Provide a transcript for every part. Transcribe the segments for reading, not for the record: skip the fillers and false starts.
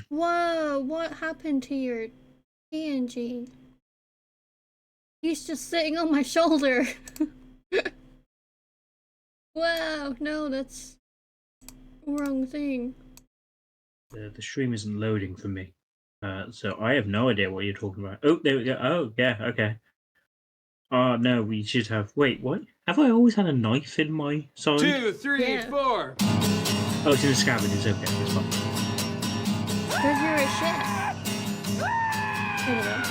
Whoa, what happened to your TNG? He's just sitting on my shoulder. Wow, no, that's wrong thing. The stream isn't loading for me. So I have no idea what you're talking about. Oh, there we go. Oh, yeah, okay. No, we should have. Wait, what? Have I always had a knife in my side? 2, 3, Yeah. 4. Oh, it's in the scabbard. It's okay. It's fine. Because you're a chef. Anyway.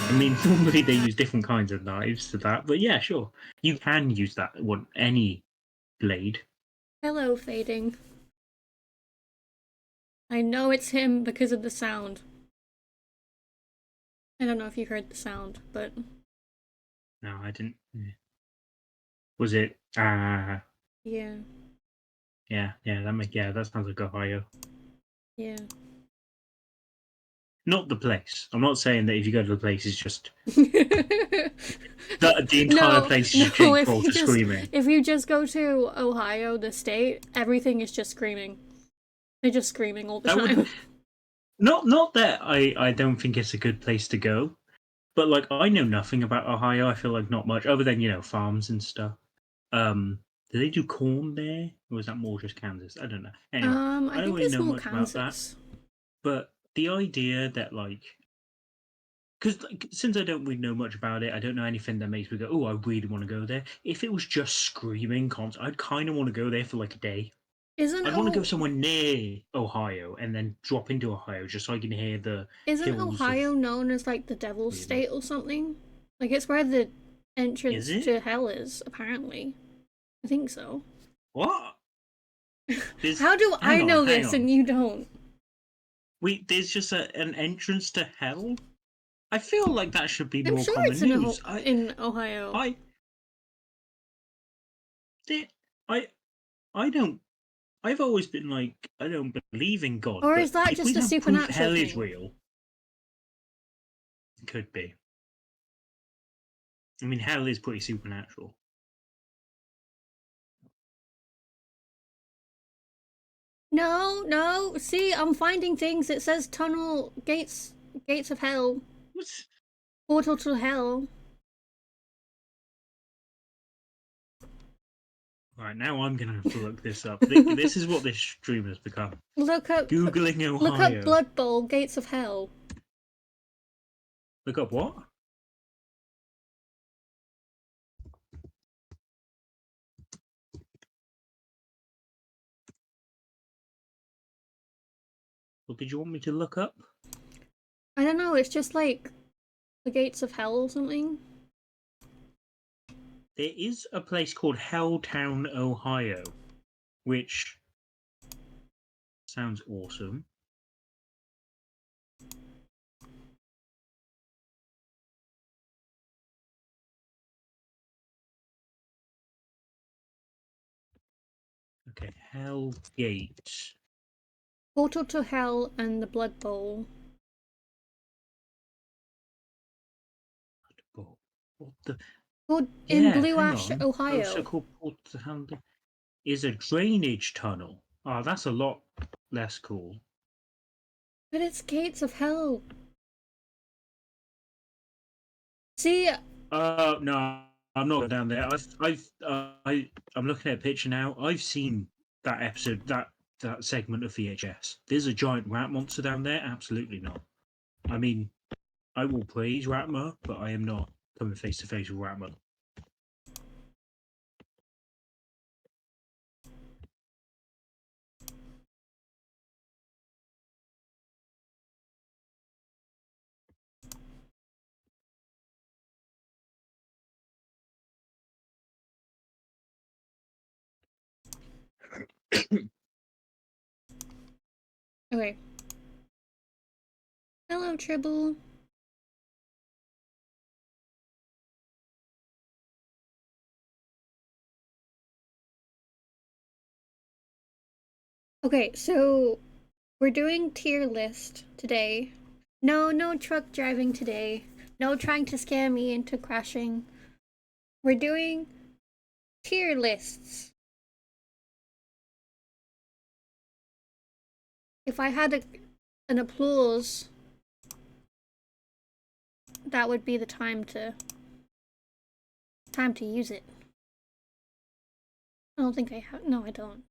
I mean, normally they use different kinds of knives to that, but yeah, sure. You can use that one, any blade. Hello, Fading. I know it's him because of the sound. I don't know if you heard the sound, but... No, I didn't. Was it? Yeah. Yeah, that sounds like Ohio. Yeah. Not the place. I'm not saying that if you go to the place, it's just the entire place is Jake Paul just screaming. If you just go to Ohio, the state, everything is just screaming. They're just screaming all the time. Not that I don't think it's a good place to go, but like I know nothing about Ohio. I feel like not much other than farms and stuff. Do they do corn there, or is that more just Kansas? I don't know. Anyway, I don't think really it's know more much Kansas. about that. But the idea that because since I don't really know much about it, I don't know anything that makes me go, "Oh, I really want to go there." If it was just screaming constant, I'd kind of want to go there for like a day. I'd want to go somewhere near Ohio and then drop into Ohio just so I can hear the. Isn't Ohio known as like the Devil's State or something? Like it's where the entrance to hell is, apparently. I think so. What? How do I know this and you don't? Wait, there's just an entrance to hell? I feel like that should be more sure common it's news. In Ohio. I don't. I've always been like, I don't believe in God. Or is that if just we a supernatural proof hell thing? is real? It could be. I mean, hell is pretty supernatural. No. See, I'm finding things. It says tunnel gates of hell. What? Portal to hell. Right, now I'm gonna have to look this up. This is what this stream has become. Look up Googling Ohio. Look up Blood Bowl Gates of Hell. Look up what? What did you want me to look up? I don't know, it's just like the Gates of Hell or something. There is a place called Helltown, Ohio, which sounds awesome. Okay, Hell Gate. Portal to Hell and the Blood Bowl. What the? In Blue Ash, Ohio. Called Portal to Hell is a drainage tunnel. Oh, that's a lot less cool. But it's Gates of Hell. See? No, I'm not down there. I'm looking at a picture now. I've seen that episode, that segment of VHS. There's a giant rat monster down there. Absolutely not. I mean, I will praise Ratma, but I am not coming face to face with Ratma. Okay. Hello, Tribble. Okay, so we're doing tier list today. No truck driving today. No trying to scare me into crashing. We're doing tier lists. If I had an applause, that would be the time to use it. I don't think I have. No, I don't.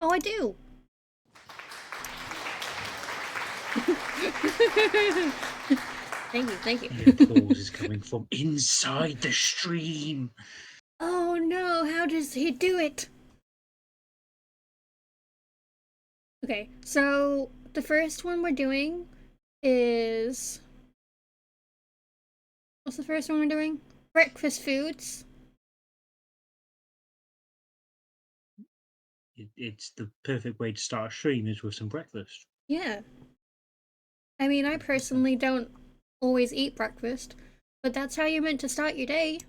Oh, I do. Thank you. The applause is coming from inside the stream. Oh no, how does he do it? Okay, so the first one we're doing is. What's the first one we're doing? Breakfast foods. It's the perfect way to start a stream is with some breakfast. Yeah. I mean, I personally don't always eat breakfast, but that's how you're meant to start your day.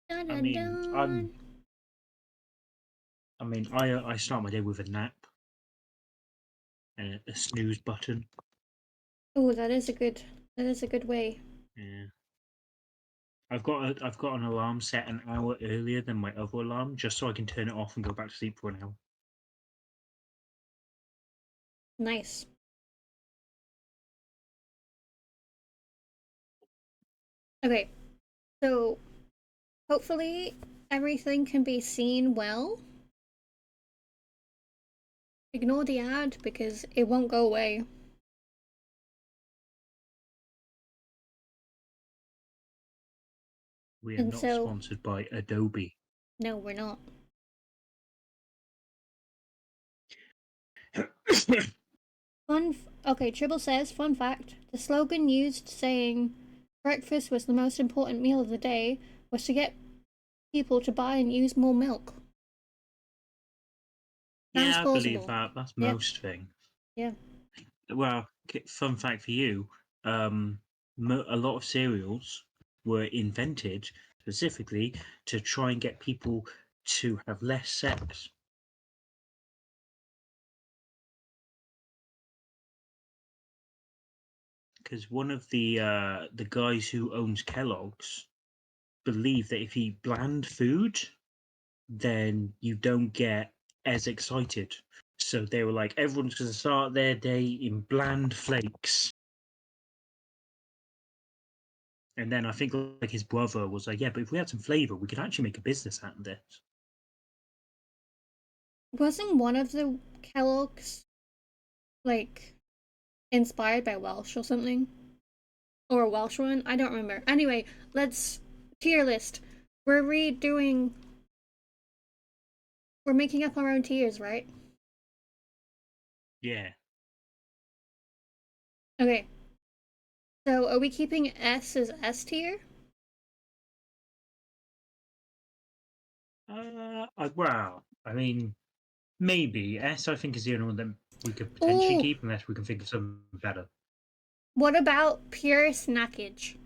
Dun, I dun, mean, dun. I start my day with a nap and a snooze button. Oh, that is a good way. Yeah. I've got an alarm set an hour earlier than my other alarm, just so I can turn it off and go back to sleep for an hour. Nice. Okay, so hopefully everything can be seen well. Ignore the ad because it won't go away. We are And not so, sponsored by Adobe. no, we're not. Okay, Tribble says, fun fact, the slogan used saying breakfast was the most important meal of the day was to get people to buy and use more milk. Sounds Yeah, I believe plausible. that. That's Yeah, most things. yeah. Well, fun fact for you: um, a lot of cereals were invented specifically to try and get people to have less sex. Because one of the guys who owns Kellogg's believed that if you eat bland food, then you don't get as excited. So they were like, everyone's going to start their day in bland flakes. And then I think like his brother was like, yeah, but if we had some flavor, we could actually make a business out of this. Wasn't one of the Kellogg's like inspired by Welsh or something? Or a Welsh one? I don't remember. Anyway, let's tier list. We're redoing. We're making up our own tiers, right? Yeah. Okay. So are we keeping S as S tier? Wow. I mean, maybe S. I think is the only one that we could potentially Oh, keep, unless we can think of something better. what about pure snackage?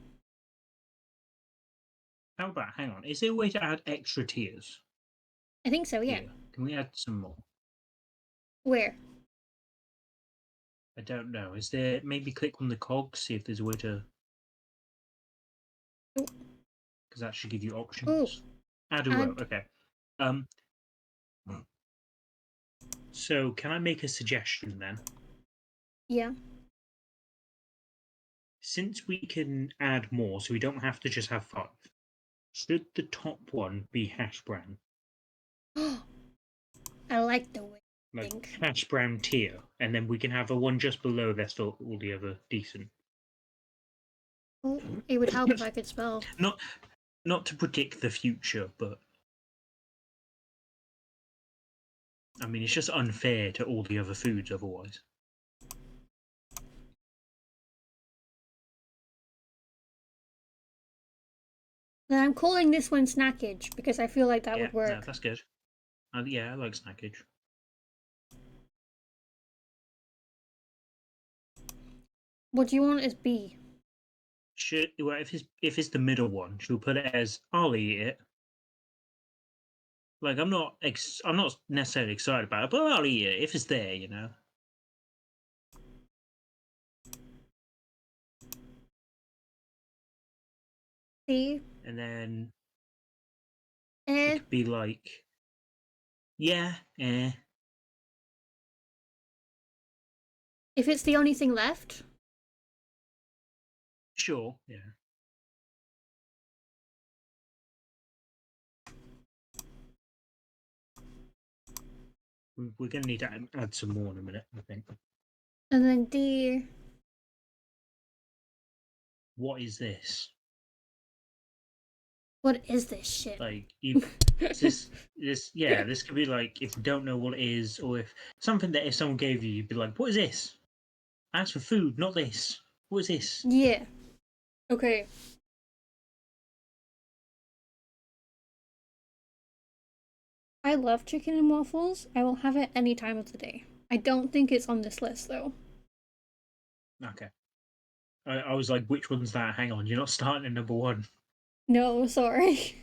How about? Hang on. Is there a way to add extra tiers I think so, yeah. here? Can we add some more? Where? I don't know. Is there? Maybe click on the cog, see if there's a way to. Because that should give you Oh, options. Add a row. add. Okay. Um. So can I make a suggestion then? Yeah. Since we can add more, so we don't have to just have 5. Should the top one be hash brown? I like the way you Like think. hash brown tier, and then we can have a one just below that's all the other decent. Oh, it would help if I could spell. not not to predict the future, but I mean it's just unfair to all the other foods otherwise. Then I'm calling this one snackage because I feel like that Yeah, would no, work. that's good. Yeah, I like snackage. What do you want as B? Should well, if it's the middle one, should we put it as I'll eat it? Like I'm not necessarily excited about it, but I'll eat it if it's there, you know. C. And then it Eh. could be like Yeah, eh. If it's the only thing left, Sure, yeah. We're going to need to add some more in a minute, I think. and then D. What is this? What is this shit? Like, yeah, this could be like if you don't know what it is, or if something that if someone gave you, you'd be like, what is this? Ask for food, not this. What is this? Yeah. Okay. I love chicken and waffles. I will have it any time of the day. I don't think it's on this list though. Okay. I was like, which one's that? Hang on, you're not starting at number one. No, sorry.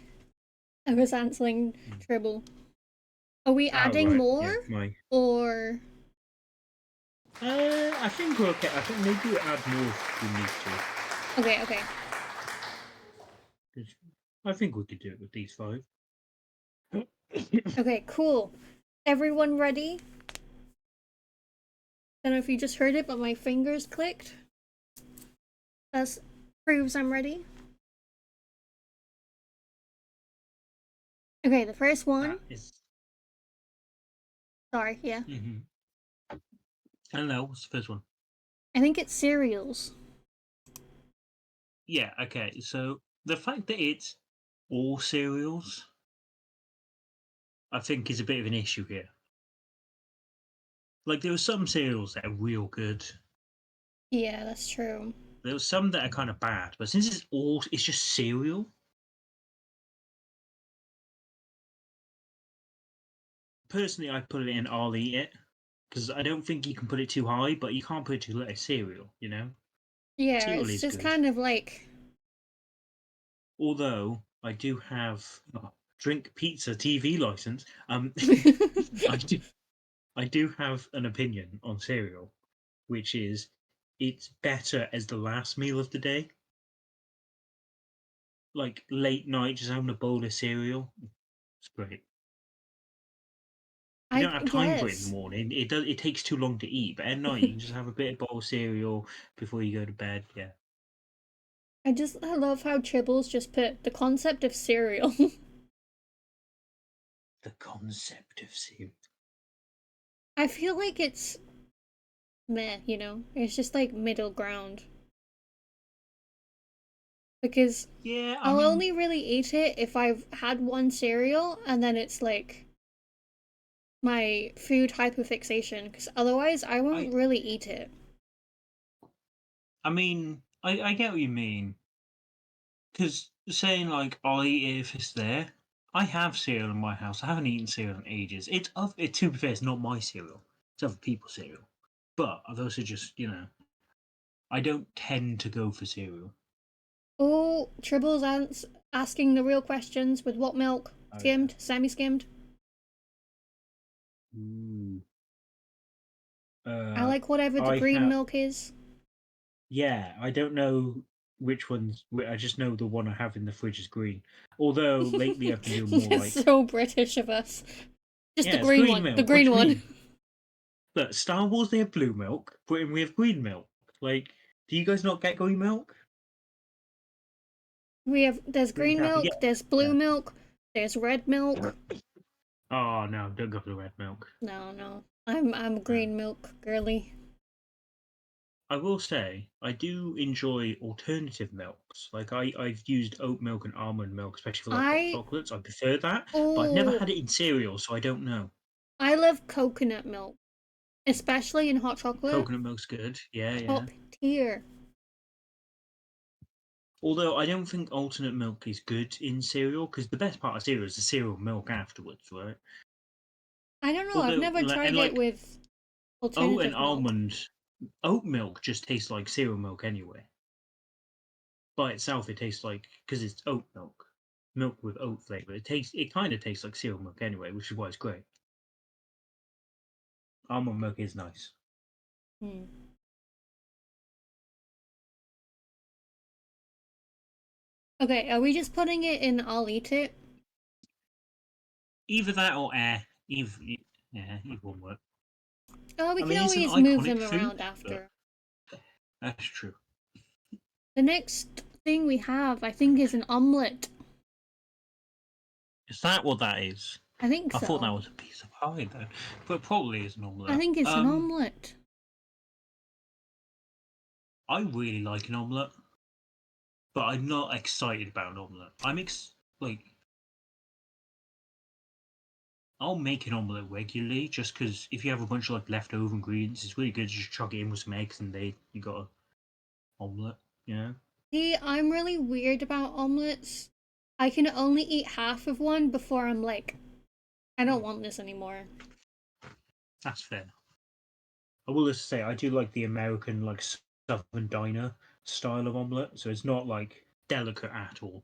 I was answering Mm. Tribble. Are we Oh, adding right. Yeah, more? my. Or. I think we're okay. I think maybe we'll add more if we need Okay, okay. to. 'Cause I think we could do it with these five. Okay, cool. Everyone ready? I don't know if you just heard it, but my fingers clicked. That proves I'm ready. Okay, the first one. That is. Sorry, yeah. Mm-hmm. I don't know. What's the first one? I think it's cereals. Yeah. Okay. So the fact that it's all cereals, I think, is a bit of an issue here. Like there are some cereals that are real good. Yeah, that's true. There are some that are kind of bad, but since it's just cereal. Personally, I put it in. I'll eat it because I don't think you can put it too high, but you can't put it too low. It's cereal, you know. Yeah, Cereal it's is just good. kind of like. Although I do have drink pizza TV license. I do I do have an opinion on cereal, which is it's better as the last meal of the day. Like late night, just having a bowl of cereal. It's great. You I don't have time for it in the guess. morning. It takes too long to eat, but at night you can just have a bit of bowl of cereal before you go to bed. Yeah. I love how Tribbles just put the concept of cereal. The concept of cereal. I feel like it's meh, you know? It's just like middle ground. Because Yeah, I I'll mean, only really eat it if I've had one cereal and then it's like my food hyperfixation. Because otherwise, I I won't really eat it. I get what you mean. Because saying like I'll eat it if it's there. I have cereal in my house. I haven't eaten cereal in ages. To be fair, it's not my cereal. It's other people's cereal. But I've also just I don't tend to go for cereal. Oh, Tribbles asking the real questions with what milk? Oh yeah. Skimmed? Semi skimmed? Ooh. I Uh, like whatever the I green have. milk is. Yeah, I don't know which ones. I just know the one I have in the fridge is green. Although lately I've been doing more It's like, so British of us. Just the yeah, it's green green one. The milk. What green do you one. mean? Look, Star Wars they have blue milk. Britain we have green milk. Like, do you guys not get green milk? There's Green green Tabby, milk, there's yeah. blue milk, there's red milk. Oh no, don't go for the red milk. No, no. I'm No. green milk girly. I will say I do enjoy alternative milks. Like I've used oat milk and almond milk, especially for like hot I chocolates. I prefer that, but I've never oh had it in cereal, so I don't know. I love coconut milk, especially in hot chocolate. Coconut milk's good. Yeah, yeah. Top tier. Although I don't think alternate milk is good in cereal because the best part of cereal is the cereal milk afterwards, right? I don't know. I've Although never and tried it like with oat and alternative milk. almond, oat milk just tastes like cereal milk anyway. By itself, it tastes like because it's oat milk, milk with oat flavor. It kind of tastes like cereal milk anyway, which is why it's great. Almond milk is nice. Hmm. Okay, are we just putting it in I'll eat it? Either that or air. Yeah, either one work. Oh, we I can mean, it's an always move iconic them food, around but after. that's true. The next thing we have, I think, is an omelette. Is that what that is? I think I thought so. that was a piece of pie, though, but it probably is an I omelette. think it's an omelette. I really like an omelette, but I'm not excited about an omelette. Like I'll make an omelette regularly just because if you have a bunch of like leftover ingredients, it's really good to just chuck it in with some eggs and you got a omelette. You know, See, I'm really weird about omelettes. I can only eat half of one before I'm like, I don't want this anymore. that's fair. I will just say I do like the American like Southern diner style of omelette, so it's not like delicate at all.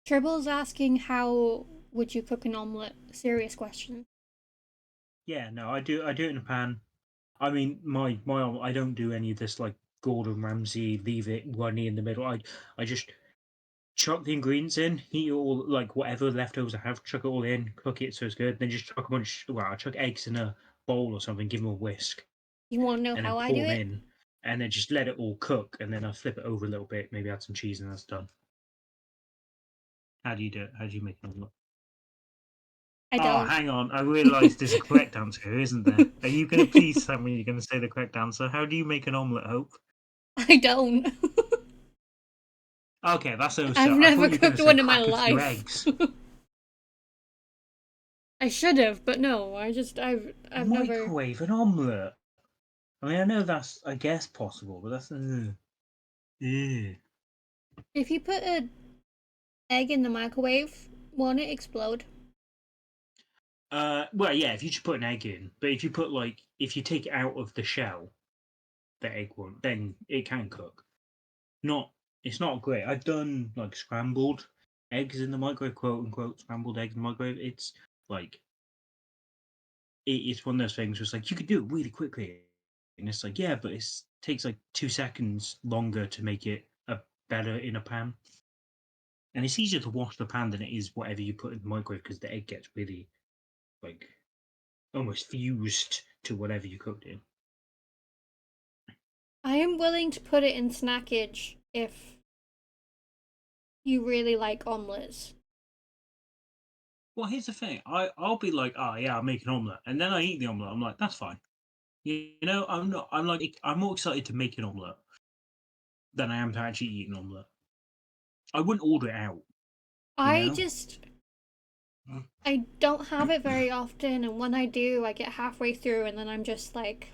Tribble's asking how would you cook an omelette? Serious question. Yeah, no, I do it in a pan. I mean, I don't do any of this like Gordon Ramsay, leave it runny in the middle. I just chuck the ingredients in, heat it all like whatever leftovers I have, chuck it all in, cook it so it's good. Then just chuck a bunch. Well, I chuck eggs in a bowl or something, give them a whisk, You want to know and then how I do pour them it? in, and then just let it all cook. And then I flip it over a little bit, maybe add some cheese, and that's done. How do you do it? How do you make an omelette? I Oh, don't. hang on. I realise there's a correct answer here, isn't there? Are you going to please tell me you're going to say the correct answer? How do you make an omelette, Hope? I don't. Okay, that's I've so. I thought never you were going to cooked say one in my crack a few life. eggs. I should have, but no. I've never. Microwave an omelette. I mean, I know that's, I guess, possible, but that's. Ugh. If you put a egg in the microwave, won't it explode? Well, yeah, if you just put an egg in, but if you put like, if you take it out of the shell, the egg won't, then it can cook. Not, it's not great. I've done like scrambled eggs in the microwave, quote unquote, scrambled eggs in the microwave. It's like, it's one of those things where it's like, you could do it really quickly. And it's like, yeah, but it takes like 2 seconds longer to make it better in a pan. And it's easier to wash the pan than it is whatever you put in the microwave because the egg gets really like almost fused to whatever you cooked in. I am willing to put it in snackage if you really like omelets. Well, here's the thing. I'll be like, oh yeah, I'll make an omelette, and then I eat the omelette. I'm like, that's fine. You know, I'm not. I'm like, I'm more excited to make an omelette than I am to actually eat an omelette. I wouldn't order it out. You I know. just I don't have it very often, and when I do, I get halfway through and then I'm just like,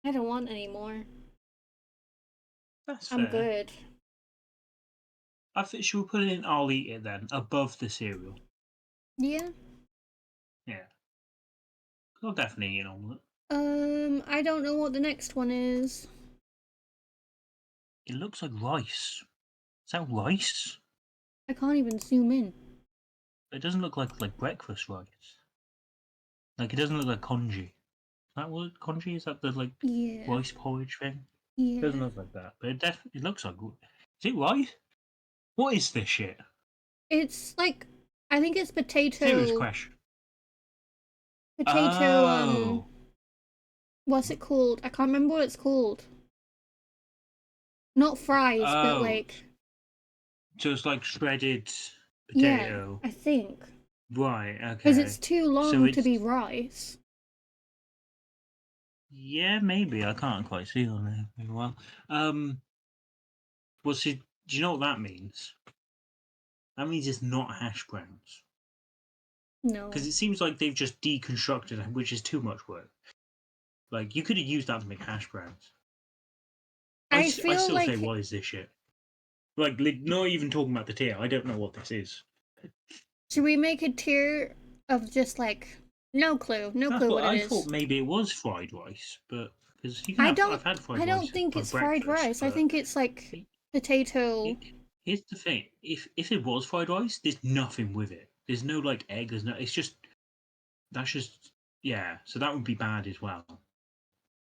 I don't want any more. That's I'm fair. good. I think should we put it in? I'll eat it then above the cereal. Yeah. Yeah, I'll definitely eat an omelette. I don't know what the next one is. It looks like rice. Is that rice? I can't even zoom in. It doesn't look like breakfast rice. Like it doesn't look like congee. Is that what congee is? That the like Yeah. rice porridge thing? It doesn't Yeah. look like that, but it definitely looks like. Is it rice? What is this shit? It's like I think it's Serious potato question. potato Oh, what's it called? I can't remember what it's called. Not fries, but oh, like so it's like shredded yeah, potato, I think. right? Because it's Okay, too so long to it's be rice. yeah, maybe I can't quite see on there very well. Well, see, do you know what that means? That means it's not hash browns because No. it seems like they've just deconstructed it, which is too much work. Like you could have used that to make hash browns. I I feel still say, like what is this shit? Like not even talking about the tier. I don't know what this is. should we make a tier of just like no That's clue what what it I thought. is. Maybe it was fried rice, but because you can I have. don't I've had I fried don't rice think for it's fried breakfast, rice. I but think it's like it, potato. it, here's the thing: if it was fried rice, there's nothing with it. There's no like egg. There's no. It's just that's just yeah. So that would be bad as well.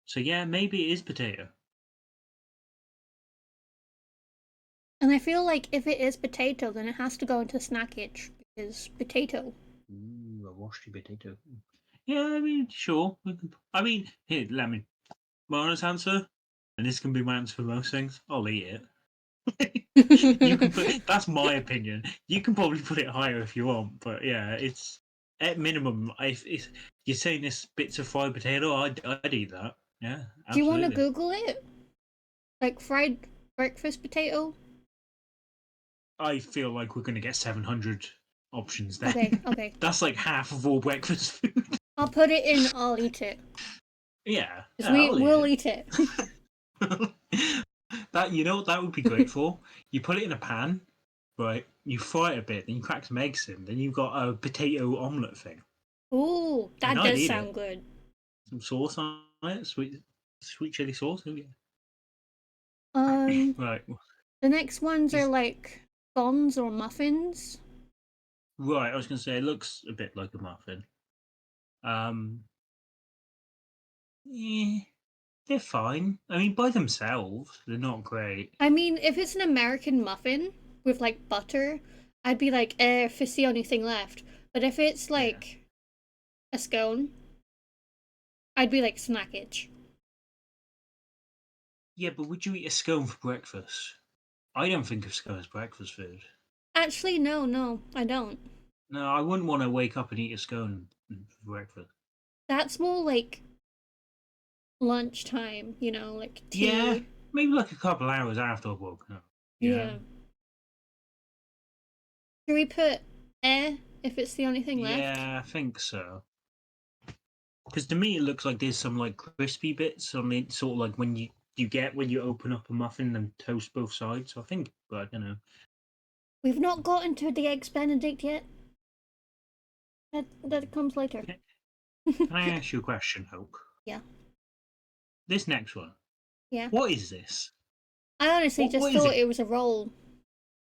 So yeah, maybe it is potato. And I feel like if it is potato, then it has to go into snackage is potato. Ooh, a washed potato. Yeah, I mean, sure. I mean, here, let me. My honest answer, and this can be my answer for most things. I'll eat it. You can put. That's my opinion. You can probably put it higher if you want, but yeah, it's at minimum. If you're saying this bits of fried potato, I'd eat that. Yeah, Do you want to absolutely. Google it? Like fried breakfast potato? I feel like we're gonna get 700 options then. Okay, okay. That's like half of all breakfast food. I'll put it in. I'll eat it. Yeah, Cause yeah, we I'll eat will it. eat it. That you know what that would be great for? You put it in a pan, right? You fry it a bit, then you crack some eggs in, then you've got a potato omelette thing. Ooh, And that I'd does eat it. sound good. Some sauce on it, sweet chili sauce. Oh yeah. Um, Right. the next ones are Is like buns or muffins. right. I was gonna say it looks a bit like a muffin. Um, yeah, they're fine. I mean, by themselves, they're not great. I mean, if it's an American muffin with like butter, I'd be like, if it's the only thing left. But if it's Yeah. like a scone, I'd be like snackage. Yeah, but would you eat a scone for breakfast? I don't think of scone as breakfast food. Actually, no, no, I don't. No, I wouldn't want to wake up and eat a scone for breakfast. That's more like lunchtime, like Yeah, tea. maybe like a couple hours after I've woken up. Yeah. Yeah. Should we put if it's the only thing left? Yeah, I think so. Because to me, it looks like there's some like crispy bits on it, sort of like when you get when you open up a muffin and toast both sides. So I think, but I don't know. We've not gotten to the eggs Benedict yet. That comes later. Can I ask you a question, Hope? Yeah, This next one, yeah. what is this? I honestly just What is thought it? it was a roll.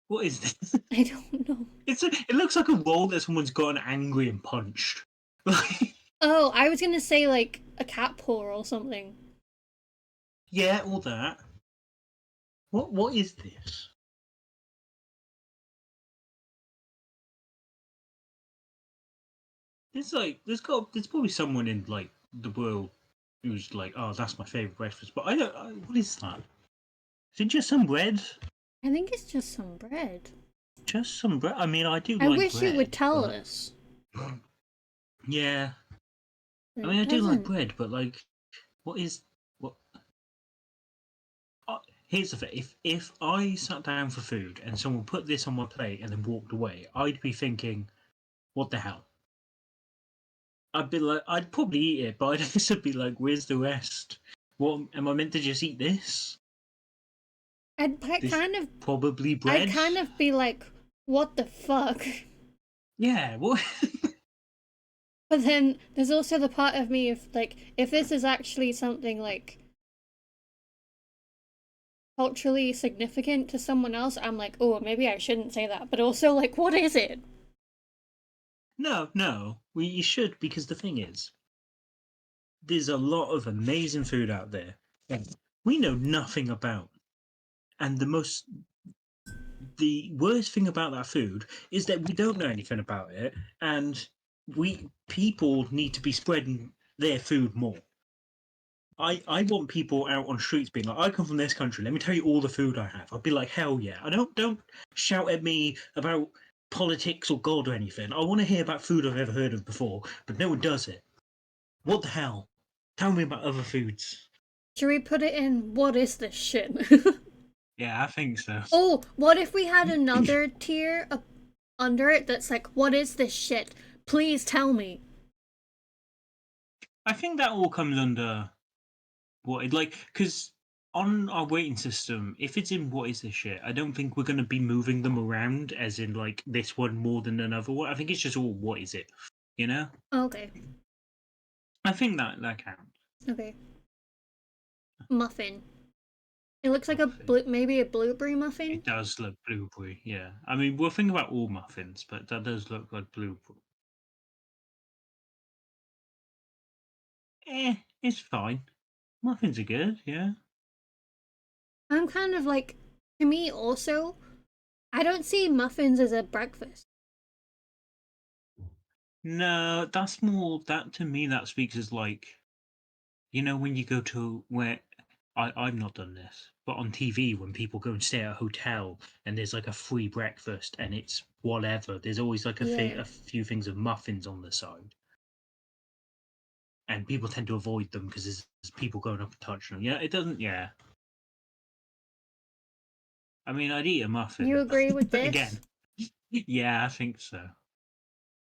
What is this? I don't know. It looks like a roll that someone's gotten angry and punched. Like, Oh, I was gonna say like a cat paw or something. yeah, all that. What is this? There's probably someone in like the world who's like, oh, that's my favorite breakfast. But I don't. What is that? Is it just some bread? I think it's just some bread. Just some bread. I mean, I do I like wish it would bread, tell but us, yeah, but I mean, it I do like doesn't. bread, but like, what is what? Here's the thing: if I sat down for food and someone put this on my plate and then walked away, I'd be thinking, what the hell? I'd be like, I'd probably eat it, but I'd also be like, where's the rest? What am I meant to just eat this? I'd This kind of, probably I'd bread? kind of be like, what the fuck? Yeah, what? But then there's also the part of me if this is actually something like culturally significant to someone else, I'm like, oh, maybe I shouldn't say that. But also, like, what is it? No. You should, because the thing is, there's a lot of amazing food out there that we know nothing about. And the worst thing about that food is that we don't know anything about it, and we people need to be spreading their food more. I want people out on streets being like, I come from this country. Let me tell you all the food I have. I'd be like, hell yeah! I don't shout at me about politics or God or anything. I want to hear about food I've never heard of before, but no one does it. What the hell? Tell me about other foods. Should we put it in what is this shit? Yeah, I think so. Oh, what if we had another tier up under it that's like, what is this shit? Please tell me. I think that all comes under what it like because on our weighting system, if it's in what is this shit, I don't think we're going to be moving them around as in like this one more than another one. I think it's just all what is it, you know? Okay, I think that counts. okay. Muffin. It looks like Muffin. maybe a blueberry muffin. It does look blueberry, yeah. I mean, we'll think about all muffins, but that does look like blueberry. It's fine. Muffins are good, yeah. I'm kind of like, to me also, I don't see muffins as a breakfast. No, that's more that to me that speaks as like when you go to where I've not done this, but on TV when people go and stay at a hotel and there's like a free breakfast and it's whatever, there's always like Yeah. a few things of muffins on the side, and people tend to avoid them because there's people going up and touching them. Yeah, it doesn't. Yeah, I mean, I'd eat a You muffin, agree with but this? again, yeah, I think so.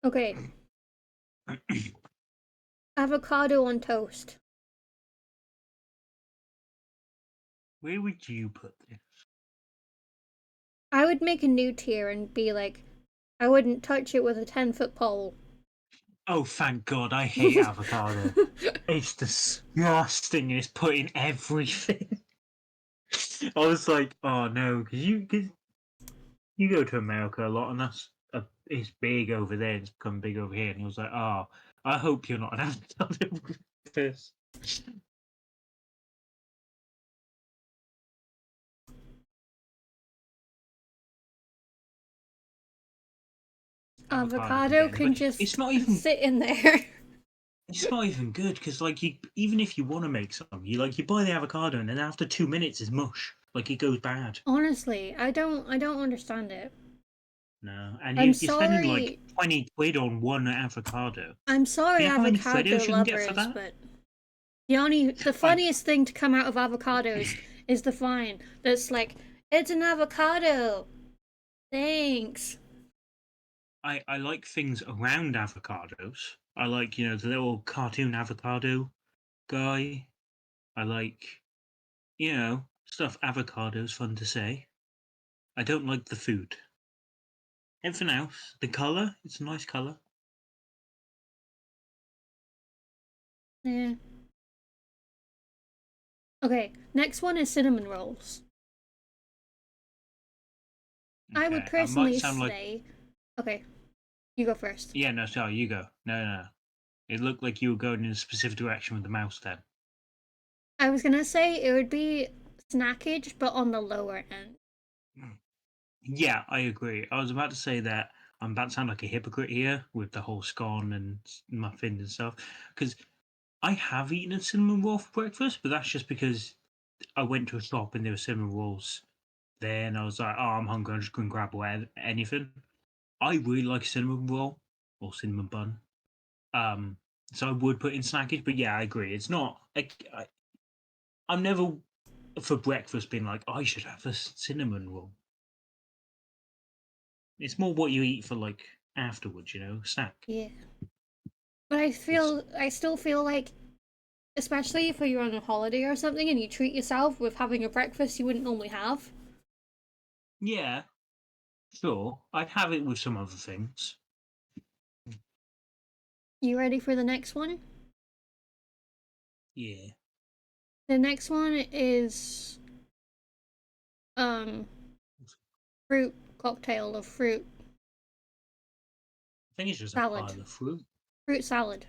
Okay. Avocado on toast. Where would you put this? I would make a new tier and be like, I wouldn't touch it with a 10-foot pole. Oh, thank God, I hate avocado. It's disgusting. It's put in everything. I was like, oh no, because you go to America a lot, and it's big over there. It's become big over here, and he was like, oh, I hope you're not an avocado this. Avocado Avocado again, can but just sit in there. it's not even good because like you even if you want to make some, you buy the avocado, and then after 2 minutes it's mush. Like it goes bad. Honestly, I don't understand it. No, and I'm you're spending like sorry. 20 quid on one avocado. I'm Do sorry, you know how many avocado Fritos you can get for lovers, that? but the I funniest thing to come out of avocados is the vine that's like, it's an avocado. Thanks. I like things around avocados. I like, the little cartoon avocado guy. I like, stuff avocado's fun to say. I don't like the food. Everything else, the color, it's a nice color. Yeah. Okay, next one is cinnamon rolls. I would Okay, I might personally sound like, say, okay, you go first. yeah, no, sorry, you go. No, no, no. It looked like you were going in a specific direction with the mouse then. I was gonna say it would be snackage, but on the lower end. Yeah, I agree. I was about to say that I'm about to sound like a hypocrite here with the whole scone and muffin and stuff, because I have eaten a cinnamon roll for breakfast, but that's just because I went to a shop and there were cinnamon rolls there, and I was like, "Oh, I'm hungry. I'm just going to grab anything." I really like cinnamon roll or cinnamon bun, um, so I would put in snackage. But yeah, I agree. It's not. I'm never for breakfast being like, "I should have a cinnamon roll." It's more what you eat for like afterwards, snack. Yeah. But I still feel like, especially if you're on a holiday or something and you treat yourself with having a breakfast you wouldn't normally have. Yeah, sure. I'd have it with some other things. You ready for the next one? Yeah. The next one is um fruit cocktail of fruit I think it's just a salad. pile of fruit. Fruit salad.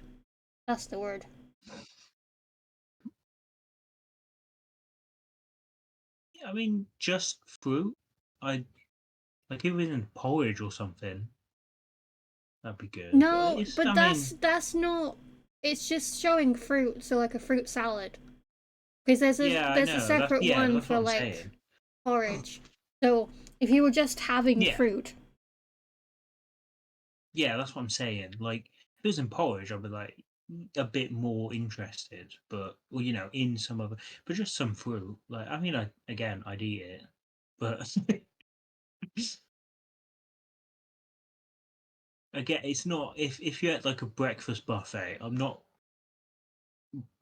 That's the word. Yeah, I mean, just fruit. I like if it was in porridge or something, that'd be good. But No, it's, but I mean, that's not. It's just showing fruit, so like a fruit salad. Because yeah, I there's a know. That's separate yeah, one that's what for I'm like saying. porridge. So if you were just having Yeah, fruit, yeah, that's what I'm saying. Like if it was in porridge, I'd be like a bit more interested. But well, in some other, but just some fruit. Like I mean, I'd eat it, but again, it's not if you're at like a breakfast buffet. I'm not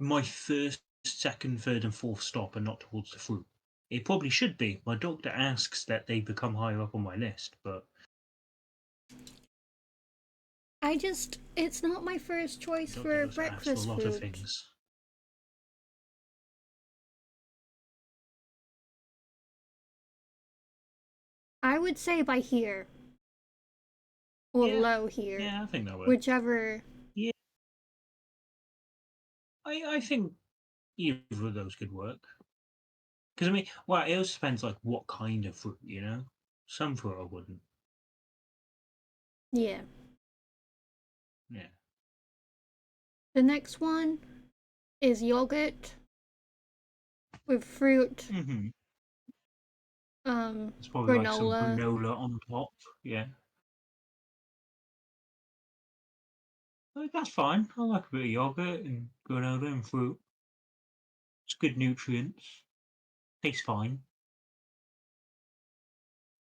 my first, second, third, and fourth stop are not towards the fruit. It probably should be. My doctor asks that they become higher up on my list, but it's not my first my choice doctor for does ask for a breakfast lot of food. things. I would say by here or Yeah, low here, yeah, I think that works. whichever. Yeah, I think either of those could work. Because I mean, well, it also depends like what kind of fruit. Some fruit I wouldn't. Yeah. Yeah. The next one is yogurt with fruit, Mm-hmm. It's probably like some granola. granola on top. Yeah. Like, that's fine. I like a bit of yogurt and granola and fruit. It's good nutrients. Tastes fine.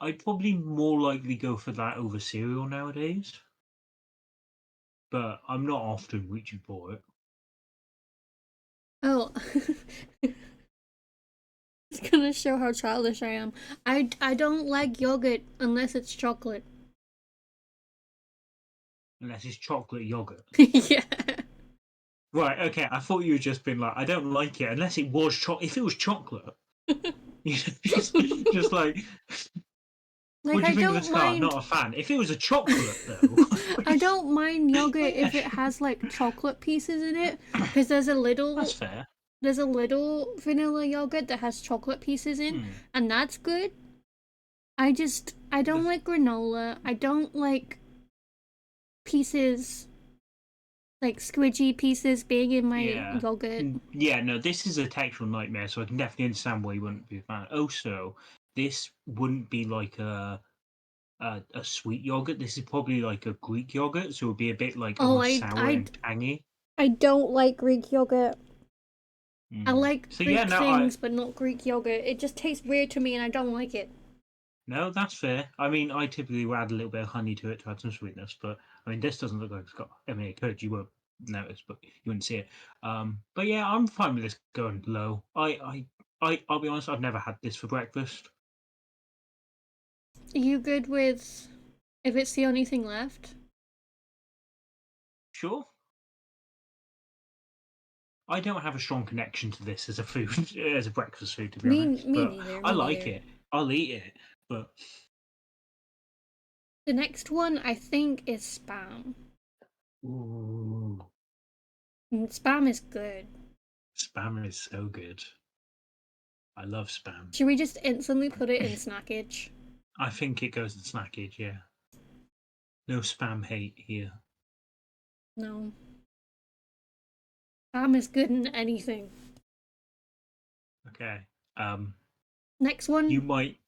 I'd probably more likely go for that over cereal nowadays, but I'm not often reaching for it. Oh, it's gonna show how childish I am. I don't like yogurt unless it's chocolate. Unless it's chocolate yogurt. Yeah. Right, okay. I thought you were just been like, I don't like it unless it was if it was chocolate. You know, just like, Like what do I you think of don't this car? mind Not a fan. If it was a chocolate though, I don't mind well, yogurt yeah, if it has like chocolate pieces in it because there's a that's little fair. there's a little vanilla yogurt that has chocolate pieces in Hmm. and that's good. I don't The, like granola. I don't like pieces like squidgy pieces being in my yeah. yogurt. Yeah, no, this is a textural nightmare, so I can definitely understand why you wouldn't be a fan. Also, this wouldn't be like a sweet yogurt. This is probably like a Greek yogurt, so it would be a bit like Oh, almost sour and tangy. I don't like Greek yogurt. I Mm. like So yeah, Greek no, I things but not Greek yogurt. It just tastes weird to me and I don't like it. no, that's fair. I mean, I typically will add a little bit of honey to it to add some sweetness, but I mean, this doesn't look like it's got. I mean, it could. You won't notice, but you wouldn't see it. But yeah, I'm fine with this going low. I'll be honest. I've never had this for breakfast. Are you good with if it's the only thing left? Sure. I don't have a strong connection to this as a food, as a breakfast food, to be honest. Me But neither, I me like neither. it. I'll eat it. But The next one I think is spam. ooh, Spam is good. spam is so good. I love spam. Should we just instantly put it in snackage? I think it goes in snackage. Yeah. No spam hate here. No. Spam is good in anything. Okay. Next You one. might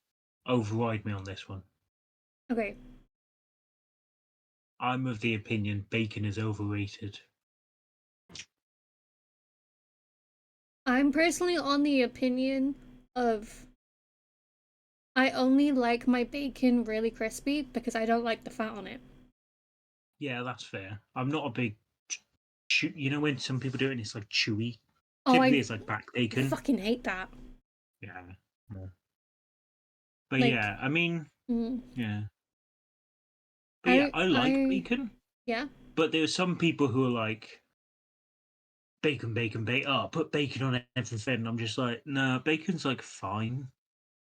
override me on this one. Okay. I'm of the opinion bacon is overrated. I'm personally on the opinion of I only like my bacon really crispy because I don't like the fat on it. Yeah, that's fair. I'm not a big, you know, when some people do it and it's like chewy. Oh, Typically, it's like back I bacon. fucking hate that. Yeah. Yeah. But Like, yeah, I mean, mm, yeah. But yeah, I like I, bacon. yeah. But there are some people who are like bacon, bacon, bacon. Oh, put bacon on everything. And I'm just like, no, bacon's like fine.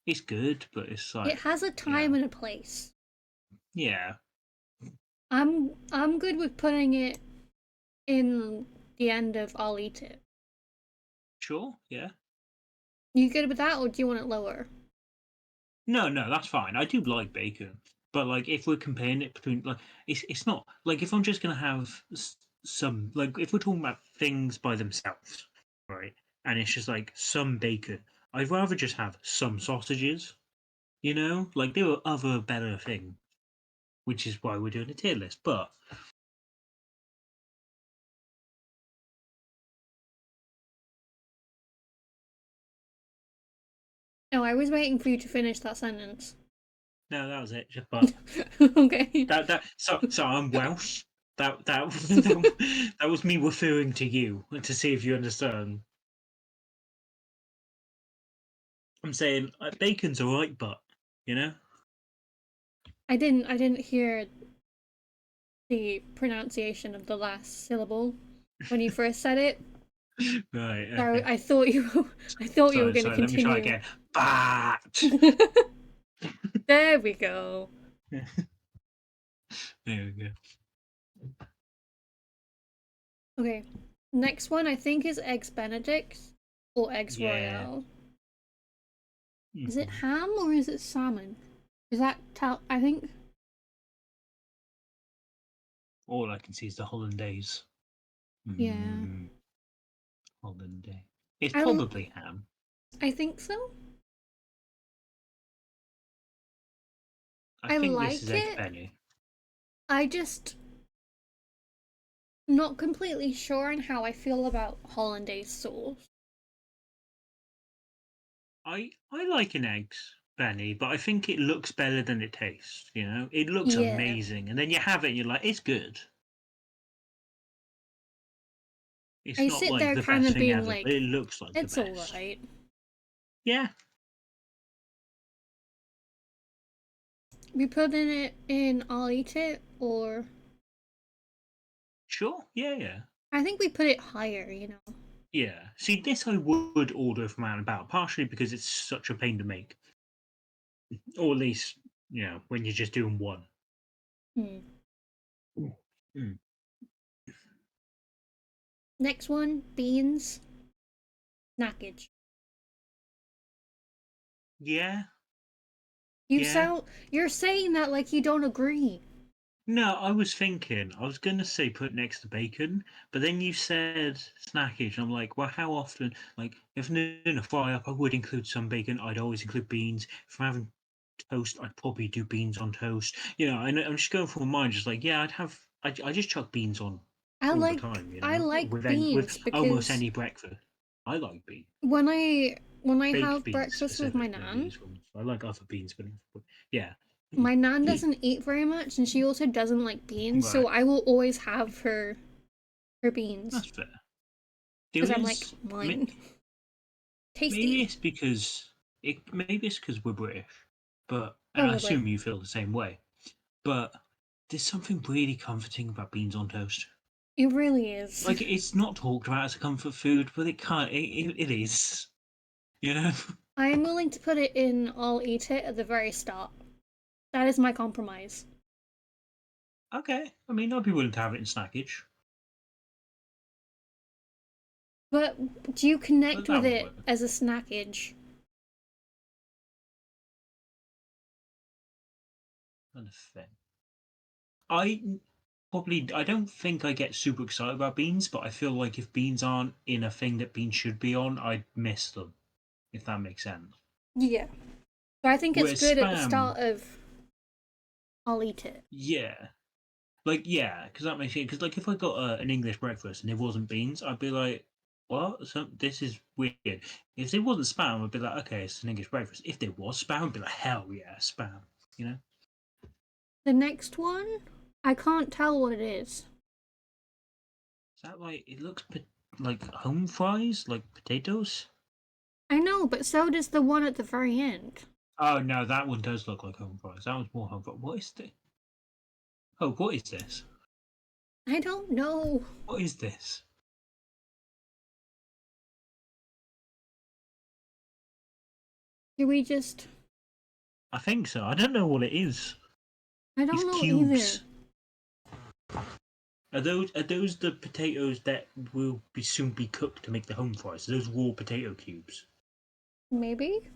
It's good, but it's It like, has a you time know, and a place. yeah, I'm good with putting it in the end of I'll eat it. sure, yeah. You good with that, or do you want it lower? No, no, that's fine. I do like bacon, but like if we're comparing it between like it's not like if I'm just gonna have some like if we're talking about things by themselves, right? And it's just like some bacon. I'd rather just have some sausages, you know? Like there are other better things, which is why we're doing a tier list. But No, I was waiting for you to finish that sentence. no, that was it. Just but Okay. so I'm Welsh. That was me referring to you to see if you understand. I'm saying bacon's alright, but you know. I didn't hear the pronunciation of the last syllable when you first said it. Right, So okay. I thought I thought you were going to Sorry, let me try continue. again. Bat! There we go. There we go. Okay. Next one I think is eggs Benedict or eggs Yeah. Royale. Is it Mhm. ham or is it salmon? Is that I think All I can see is the hollandaise. Yeah. Mm, hollandaise. It's I l- probably ham. I think so. I I think this is like egg it. benny. I just not completely sure on how I feel about hollandaise sauce. I like an eggs benny, but I think it looks better than it tastes. You know, it looks Yeah. amazing, and then you have it, and you're like, it's good. It's I not sit like there the kind best of thing being ever, but like, it looks like the it's best. alright. Yeah, We putting it in I'll eat it, or sure. Yeah, yeah. I think we put it higher, you know. Yeah. See, this I would order from Out and About, partially because it's such a pain to make, or at least when you're just doing one. Hmm. Mm. Next one, beans, snackage. Yeah, You yeah. sound you're saying that like you don't agree. No, I was thinking, I was gonna say put next to bacon, but then you said snackage. I'm like, well, how often? Like, if I'm doing a fry up, I would include some bacon. I'd always include beans. If I'm having toast, I'd probably do beans on toast. And I'm just going through my mind, just like, yeah, I just chuck beans on all the time. I like With beans almost because any breakfast. I like beans. when I Baked have beans breakfast with my specifically are nan, these ones. I like other beans, but yeah. my nan doesn't eat very much and she also doesn't like beans, so Right, I will always have her beans that's fair. because There I'm like is mine. maybe Tasty. it's because we're British, but and I Probably. assume you feel the same way. But there's something really comforting about beans on toast. It really is. Like it's not talked about as a comfort food, but it can't. It is. You know. I am willing to put it in I'll eat it at the very start. That is my compromise. Okay. I mean, I'd be willing to have it in snackage. But do you connect with That would it work. as a snackage? Kind of thing. I I don't think I get super excited about beans, but I feel like if beans aren't in a thing that beans should be on, I'd miss them. If that makes sense. Yeah. So I think it's Whereas good at the spam, start of I'll eat it. yeah, like yeah, because that makes it. Because like if I got an English breakfast and it wasn't beans, I'd be like, what? This is weird. If it wasn't spam, I'd be like, okay, it's an English breakfast. If there was spam, I'd be like, hell yeah, spam. You know? The next one, I can't tell what it is. Is that like it looks like home fries, like potatoes? I know, but so does the one at the very end. Oh no, that one does look like home fries. That one's more home fries. What is this? Oh, what is this? I don't know. What is this? Do we just. I think so. I don't know what it is. I These don't know either. cubes. Are those the potatoes that will be soon be cooked to make the home fries? Are those raw potato cubes? Maybe?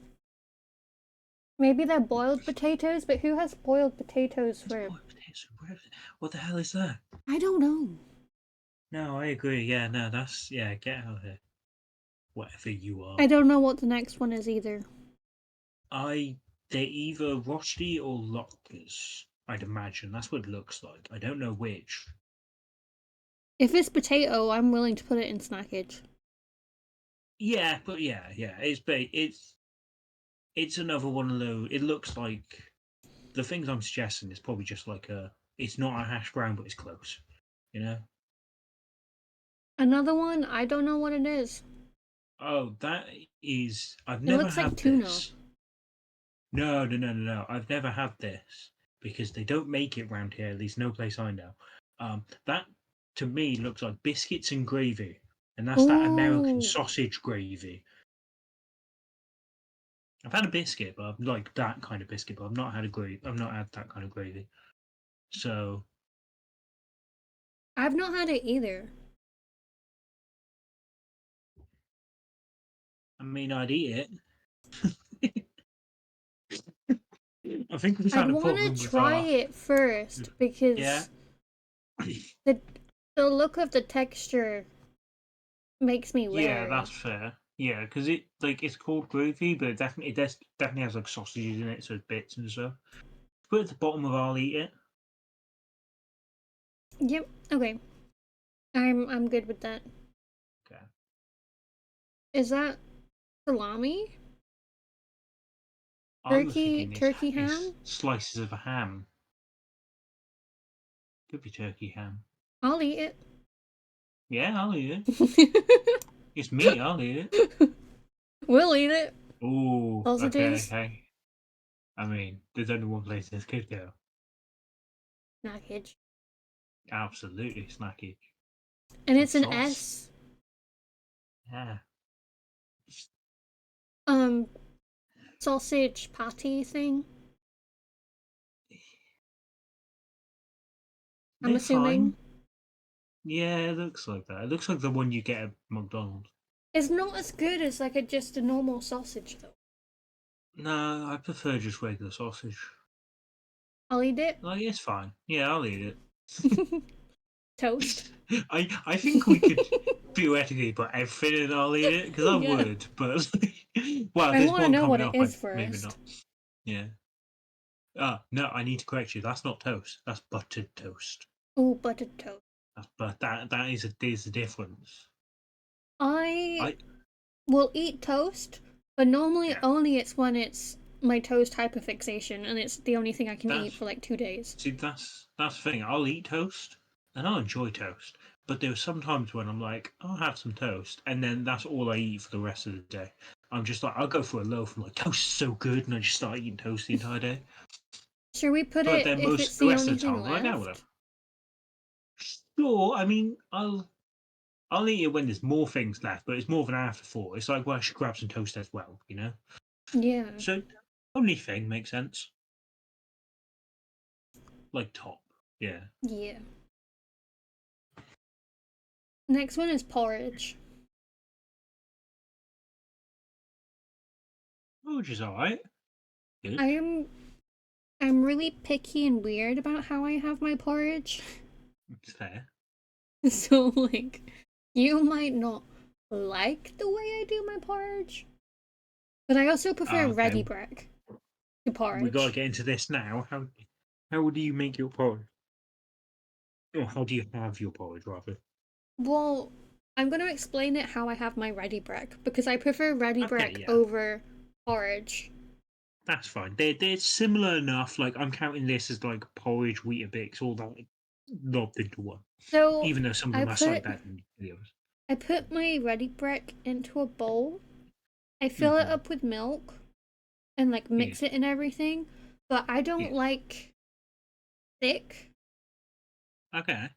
Maybe they're boiled potatoes, but who has boiled potatoes It's for. boiled potatoes. What the hell is that? I don't know. No, I agree. Yeah, no, that's yeah. Get out of here. Whatever you I are. don't know what the next one is either. I they're either Rosti or Lockers. I'd imagine that's what it looks like. I don't know which. If it's potato, I'm willing to put it in snackage. Yeah, but yeah. It's another one of those. It looks like the things I'm suggesting is probably just like a. It's not a hash brown, but it's close. You know. Another one, I don't know what it is. Oh, that is. I've It never looks like had tuna. this. No, no, no, no, no. I've never had this because they don't make it round here. At least no place I know. That to me looks like biscuits and gravy, and that's that American Ooh. sausage gravy. I've had a biscuit, but I've like that kind of biscuit, but I've not had a gravy. I've not had that kind of gravy. So I've not had it either. I mean, I'd eat it. I think we've I'd had a want to problem with try our. it first Yeah, because The the look of the texture makes me Yeah, that's wary. fair. Yeah, because it's called gravy, but it definitely has like sausages in it, so bits and stuff. Put it at the bottom of I'll eat it. Yep. Okay. I'm good with that. Okay. Is that salami? I was Turkey thinking turkey it's ham? slices of a ham. Could be turkey ham. I'll eat Yeah, I'll eat it. it. It's meat. I'll eat it. We'll eat it. Oh, okay, Sausages. okay. I mean, there's only one place this could go. Snackage. Absolutely snacky. And Some it's an sauce. S. Yeah. Um sausage patty thing. I'm They're assuming. fine. Yeah, it looks like that. It looks like the one you get at McDonald's. It's not as good as like just a normal sausage though. No, I prefer just regular sausage. I'll eat it. Like, it's fine. Yeah, I'll eat Toast. it. I think we could theoretically put everything in I'll eat it, because I Yeah. would, but well, I there's want to one know what coming it up, I is maybe not. first. Yeah. No, I need to correct you. That's not toast. That's buttered toast. Oh, buttered toast. But that is a difference. I I will eat toast, but normally Yeah. only it's when it's my toast hyperfixation and it's the only thing I can eat That's for like 2 days. See, that's the thing. I'll eat toast and I'll enjoy toast, but there are some times when I'm like, I'll have some toast, and then that's all I eat for the rest of the day. I'm just like, I'll go for a loaf. I'm like, toast is so good, and I just start eating toast the entire day. Should we put But it then if most it's the the rest only of the time, thing I'm like, yeah, whatever. left? Sure, I mean, I'll eat it when there's more things left, but it's more of an afterthought. It's like, well, I should grab some toast as well, you know. Yeah. So only thing makes sense. Like top, yeah. Yeah. Next one is porridge. Oh, which is all right. Good. I am I'm really picky and weird about how I have my porridge. It's fair. So like you might not like the way I do my porridge, but I also prefer Okay, ready bread to we got to porridge. get into this now. How do you make your porridge? Or how do you have your porridge, rather? Well, I'm going to explain it how I have my ready bread because I prefer ready Okay, bread yeah, over porridge. that's fine. They're similar enough. Like I'm counting this as like porridge, Weetabix, all that lobbed into one. So Even though some of I them are slightly put better than the others. I put my ready bread into a bowl. I fill it Hmm. up with milk and like Yeah. mix it and everything, but I don't Yeah. like thick. Okay.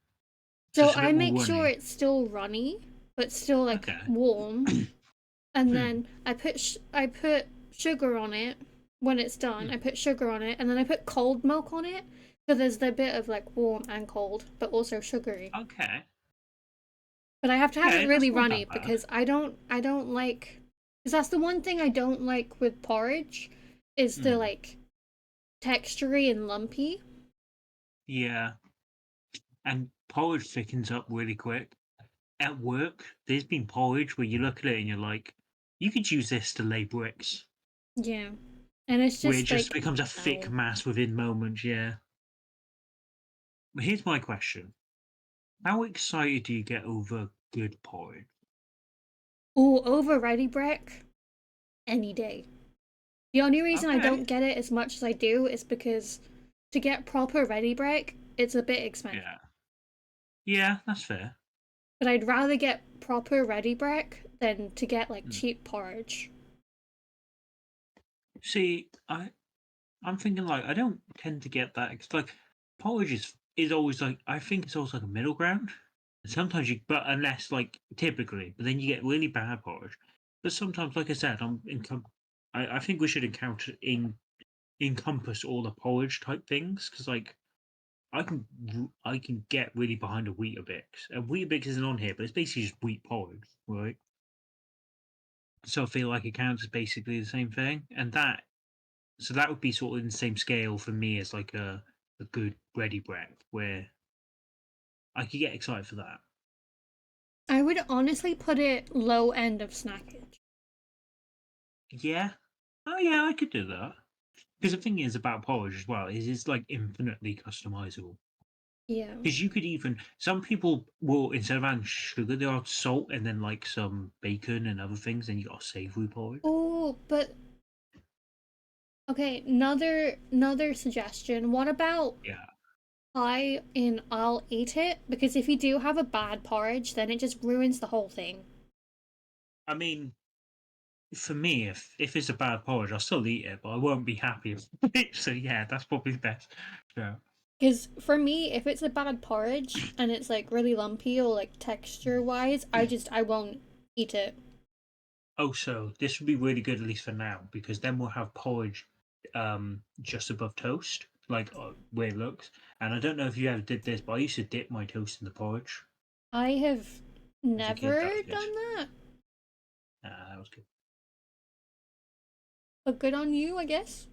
So So it's a I bit more make sure runny. it's still runny, but still like Okay. warm. And Hmm. then I put sugar on it when it's done. Hmm. I put sugar on it, and then I put cold milk on it. So there's the bit of like warm and cold, but also sugary. Okay. But I have to have it Okay, really that's not runny that bad. because I don't like because that's the one thing I don't like with porridge is the Hmm. like textury and lumpy. Yeah. And porridge thickens up really quick. At work, there's been porridge where you look at it and you're like, you could use this to lay bricks, Yeah. And it's where it just just like becomes a thick no. mass within moments. Yeah. But here's my question: how excited do you get over good porridge? Ooh, over ready break any day. The only reason I Okay. don't get it as much as I do is because to get proper ready break, it's a bit expensive. Yeah. Yeah, that's fair. But I'd rather get proper ready break than to get like Mm. cheap porridge. See, I'm thinking like I don't tend to get that. It's like porridge is always like I think it's always like a middle ground. Sometimes you, but unless like typically, but then you get really bad porridge. But sometimes, like I said, I think we should encompass all the porridge type things because like I can get really behind a Weetabix. And Weetabix isn't on here, but it's basically just wheat porridge, right? So I feel like it counts as basically the same thing, and that would be sort of in the same scale for me as like a good ready bread, where I could get excited for that. I would honestly put it low end of snackage. Yeah. Oh yeah, I could do that. Because the thing is about porridge as well is it's like infinitely customizable. Yeah. Because you could even some people will instead of adding sugar, they'll add salt and then like some bacon and other things, and you got a savory porridge. Oh, but okay, another suggestion. What about Yeah. pie in I'll eat it? Because if you do have a bad porridge, then it just ruins the whole thing. I mean, for me, if it's a bad porridge, I'll still eat it, but I won't be happy with it. So yeah, that's probably best. Yeah. Because for me, if it's a bad porridge and it's like really lumpy or like texture wise, I won't eat it. Oh, so this would be really good at least for now because then we'll have porridge just above toast, like where it looks. And I don't know if you ever did this, but I used to dip my toast in the porridge I have as a kid. That never was good. done that, That was good. but good on you, I guess.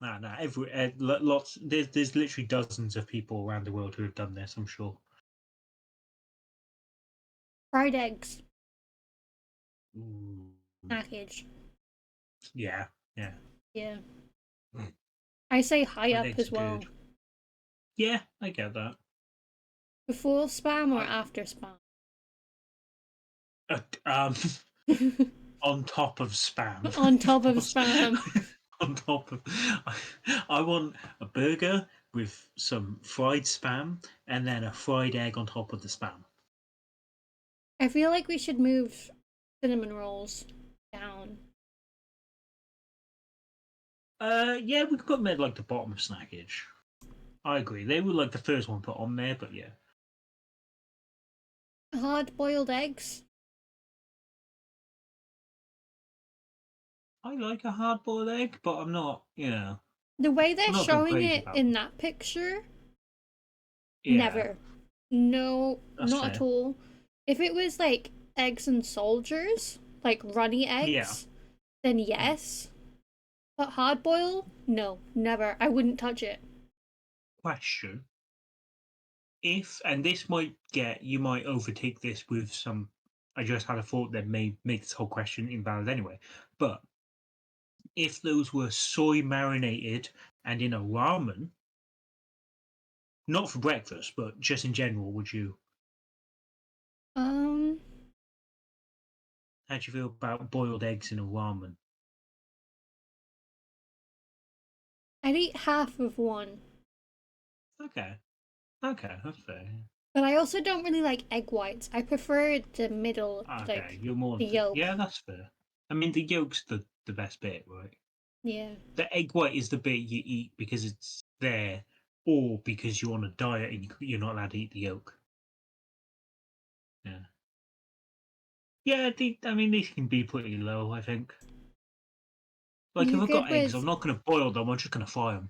Nah. Every lots. There's literally dozens of people around the world who have done this. I'm sure. Fried eggs, Ooh. package. Yeah, yeah. Yeah. Mm. I say high Fried up eggs as are good. well. Yeah, I get that. Before spam or I, after spam? um, on top of spam, On of top of course. spam. On top of, I want a burger with some fried spam and then a fried egg on top of the spam. I feel like we should move cinnamon rolls down. Yeah, we could put them at like the bottom of snackage. I agree. They were like the first one put on there, but yeah, Hard boiled eggs. I like a hard boiled egg, but I'm not, The way I'm they're not going showing crazy it about in them. that picture, Yeah, never. No, that's not at fair. all. If it was like eggs and soldiers, like runny Yeah. eggs, then Mm. yes. But hard boil? No, never. I wouldn't touch it. Question: if and this might get you might overtake this with some. I just had a thought that may make this whole question invalid anyway. But if those were soy marinated and in a ramen, not for breakfast, but just in general, would you? Um, How do you feel about boiled eggs in a ramen? I'd eat half of one. Okay, okay, that's fair. But I also don't really like egg whites. I prefer the middle, Okay, like you're more the into yolk. yeah, that's fair. I mean, the yolk's the best bit, right? Yeah. The egg white is the bit you eat because it's there, or because you're on a diet and you're not allowed to eat the yolk. Yeah, yeah. I mean, these can be pretty low. I think. Are Like if you I've good got eggs, with I'm not going to boil them. I'm just going to fry them.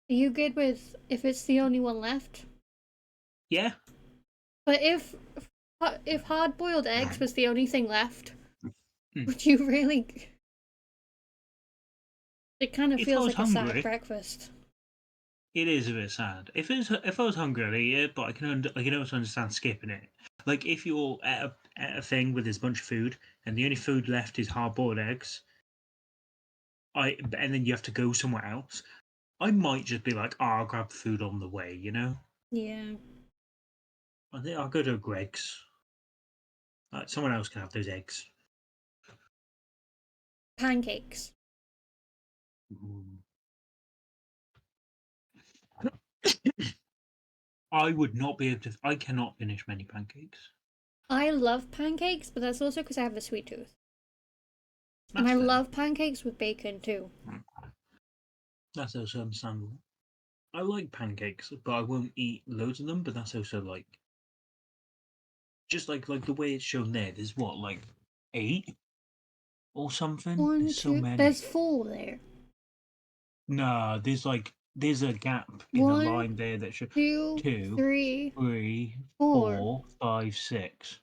if it's the only one left? Yeah. But if hard boiled eggs was the only thing left, Mm. would you really? It kind of If I feels was like a sad hungry, breakfast. it is a bit sad. If I was hungry, I'd eat it, but I can also understand skipping it. Like if you're at a thing with this bunch of food and the only food left is hard boiled eggs, and then you have to go somewhere else. I might just be like, oh, I'll grab food on the way, you know. Yeah. I think I'll go to Greg's. Someone else can have those eggs. Pancakes. Ooh. I would not be able to. I cannot finish many pancakes. I love pancakes, but that's also because I have a sweet tooth. And That's I fair. love pancakes with bacon too. That's also understandable. I like pancakes, but I won't eat loads of them. But that's also like just like the way it's shown there. There's what like eight or something. One, There's so two. many. There's four there. No, there's a gap in the One, line there that shows two, two, three, three, four. 4, 5, 6.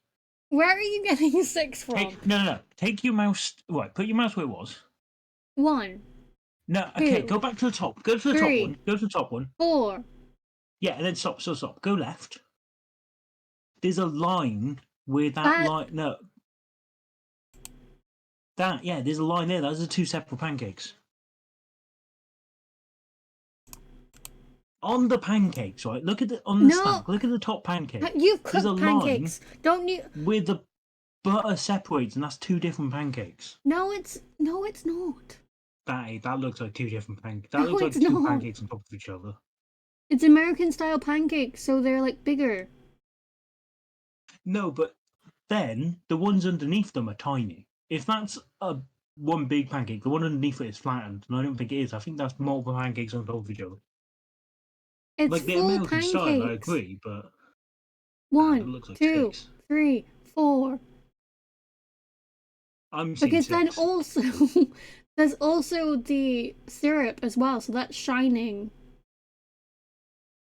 Where are you getting six from? Take no. Take your mouse. Right, put your mouse where it was. One, No, okay, two, go back to the top. Go to the top three, one. Go to the top one. four. Yeah, and then stop. Go left. There's a line where that That line. No, that yeah. There's a line there. Those are two separate pancakes. On the pancakes, right? Look at the on the no, stack. Look at the top pancake. you've There's a cooked line pancakes. Don't you? where the butter separates, and that's two different pancakes. No, it's not. That looks like two different pancakes. That No, looks it's like two not. pancakes on top of each other. It's American style pancakes, so they're like bigger. No, but then the ones underneath them are tiny. If that's a one big pancake, the one underneath it is flattened, and I don't think it is. I think that's multiple pancakes on top of each other. It's Like the full American style, I pancakes. agree, but that 1, looks like 2, six. 3, 4. I'm seeing Because then six. also there's also the syrup as well, so that's shining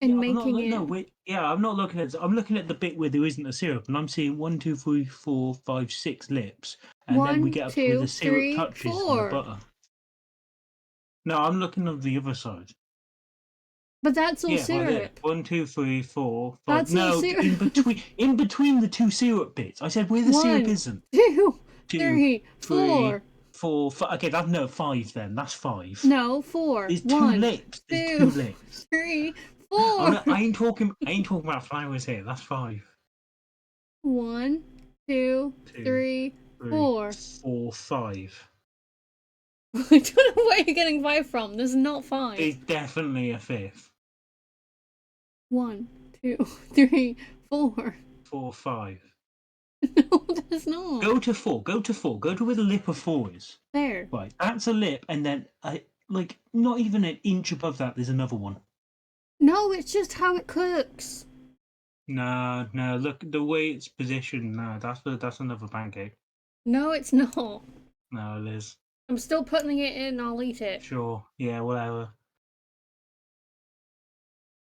Yeah, and I'm not. making it No, wait. Yeah, I'm not looking at. I'm looking at the bit where there isn't a syrup, and I'm seeing 1, 2, 3, 4, 5, 6 lips, and then we one, get up to where the two, syrup three, touches and the 4. butter. No, I'm looking on the other side. But that's all Yeah, right there. syrup. 1, 2, 3, 4, 5. That's all No, syrup. in between the two syrup bits. I said where the syrup One, isn't. two, Two, three, three, 4. 4, 5. Okay, that's no 5 then. That's 5. No, 4. There's two 1, lips. There's two 2, lips. 3, Oh 4. no, I ain't talking. I ain't talking about flowers here. That's 5. 1, 2, Two, 3, three, 4. 4, 5. I don't know where you're getting 5 from. There's not 5. There's definitely a fifth. 1, 2, 3, 4. 4, 5. No, there's not. Go to 4. Go to 4. Go to where the lip of 4 is. There. Right, that's a lip, and then like not even an inch above that, there's another one. No, it's just how it cooks. Nah, no. Look the way it's positioned. Nah, that's another pancake. No, it's not. No, it is. I'm still putting it in. I'll eat it. Sure. Yeah, whatever.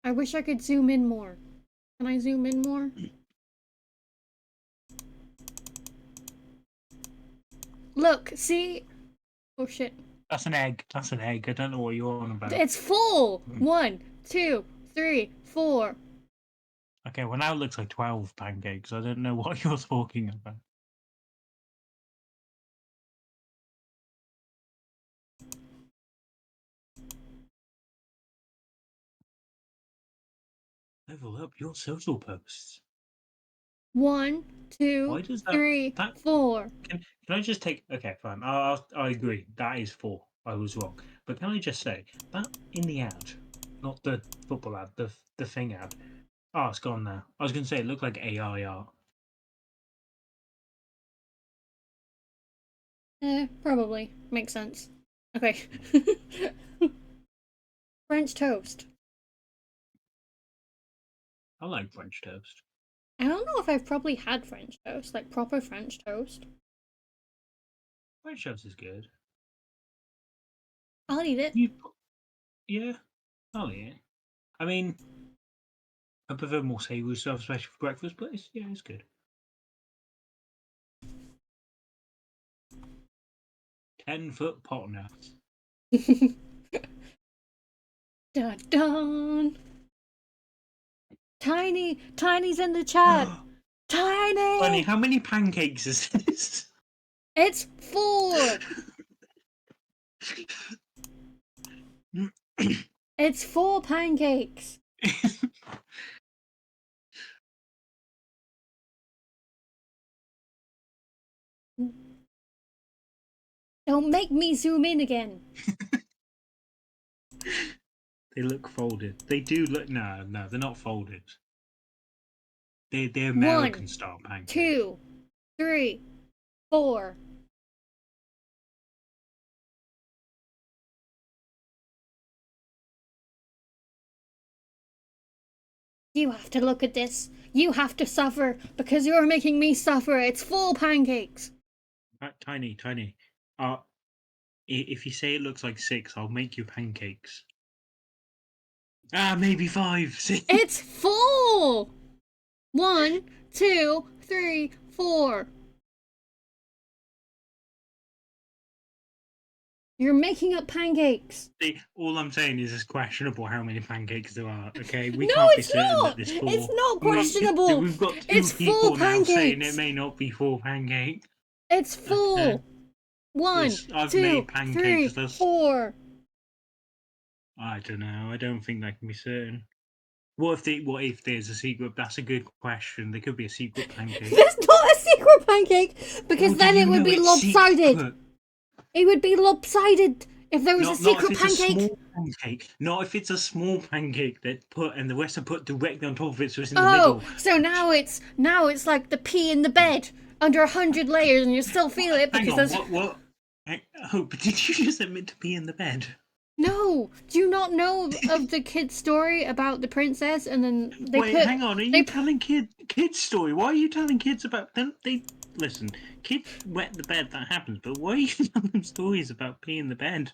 I wish I could zoom in more. Can I zoom in more? Look, see? Oh shit. That's an egg. That's an egg. I don't know what you're on about. It's full! 1, 2, 3, 4. Okay, well now it looks like 12 pancakes. I don't know what you're talking about. Level up your social posts. 1, 2, Why does 3, that 4. can I just take? Okay, fine. I agree. That is 4. I was wrong. But can I just say that in the ad, not the football ad, the thing ad. Oh, it's gone now. I was going to say it looked like AI art. Probably. Makes sense. Okay. French toast. I like French toast. I don't know if I've probably had French toast, like proper French toast. French toast is good. I'll eat it. Yeah, I'll eat it. I mean, I prefer more savoury stuff, especially for breakfast. But it's good. 10-foot pot nuts. Dun dun. Tiny's in the chat. Funny, Tiny. how many pancakes is this? It's 4. It's 4 pancakes. Don't make me zoom in again. They look folded. They do look. No, they're not folded. They're 1, American style pancakes. 2, 3, 4. You have to look at this. You have to suffer because you're making me suffer. It's 4 pancakes. Tiny. If you say it looks like 6, I'll make you pancakes. Maybe 5. See? It's 4. 1, 2, 3, 4. You're making up pancakes. See, all I'm saying is it's questionable how many pancakes there are. Okay, we No, can't be it's certain that not. there's It's four. not We questionable. we've got two It's full people now saying it pancakes. may not be four pancakes. It's Okay, full. One, I've made two, pancakes. three, four. I don't know. I don't think that can be certain. What if there's a secret? That's a good question. There could be a secret pancake. There's not a secret pancake How because do then it you would know be it's lopsided. secret? It would be lopsided if there was a Not if secret it's a pancake. small pancake. Not if it's a small pancake that put and the rest are put directly on top of it, so it's in the Oh, middle. so now it's like the pea in the bed under 100 layers, and you still feel it Hang because on, there's what? Oh, but did you just admit to be in the bed? no. Do you not know of the kid's story about the princess, and then Wait, hang on. Are they you telling kids story? Why are you telling kids about them? They listen. Kids wet the bed. That happens. But why are you telling them stories about peeing the bed?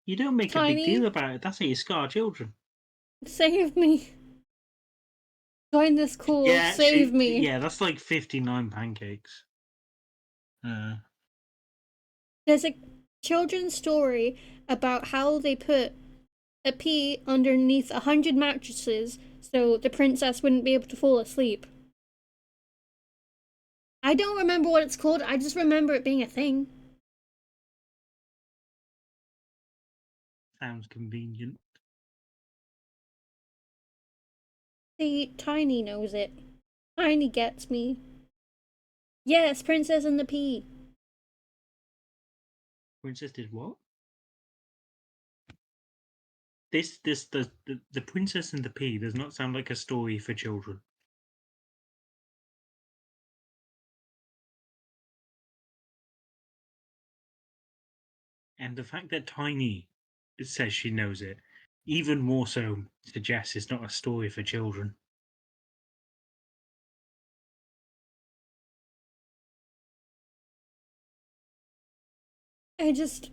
You don't make a big deal Tiny, about it. That's how you scar children. save me. Join this call, Yeah, save me. yeah, that's like 59 pancakes. Uh, There's a children's story about how they put a pea underneath 100 mattresses so the princess wouldn't be able to fall asleep. I don't remember what it's called, I just remember it being a thing. sounds convenient. See, Tiny knows it. Tiny gets me. Yes, Princess and the Pea. Princess did what? The Princess and the Pea does not sound like a story for children. And the fact that Tiny says she knows it, even more so suggests it's not a story for children. I just.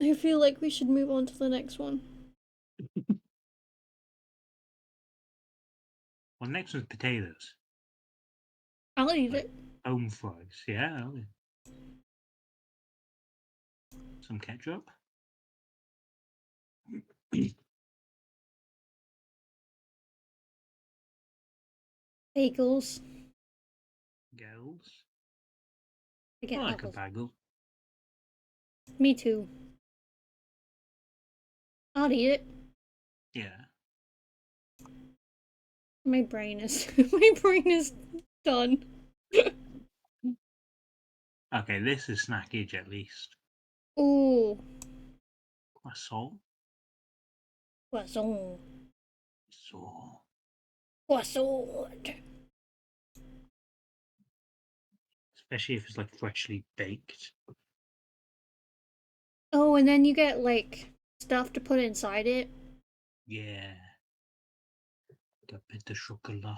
I feel like we should move on to the next one. Well, next one's potatoes. I'll eat Like it. home fries. Yeah. Some ketchup. Bagels. Girls. I I get like a bagels. bagel. Me too. I'll eat it. Yeah. My brain is. My brain is done. Okay, this is snackage at least. Ooh. Croissant. Poisson. So Poisson. especially if it's like freshly baked. Oh, and then you get like stuff to put inside it. Yeah. A bit of chocolat.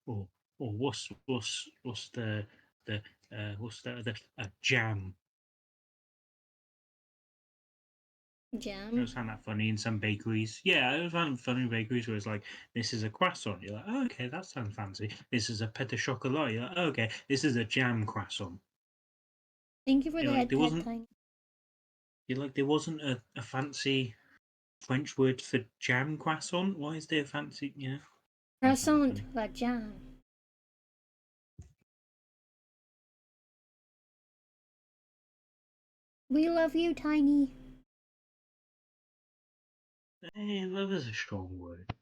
Or what's the what's the jam? It Jam. was found that funny in some bakeries. Yeah, it was found funny in bakeries where it's like, this is a croissant. You're like, oh, okay, that sounds fancy. This is a pâte de chocolat. You're like, oh, okay, this is a jam croissant. Thank you for You're the like, head pet thing. there wasn't a fancy French word for jam croissant. Why is there a fancy? You know, I find it Croissant funny. la jam. We love you, Tiny. Hey, love is a strong word.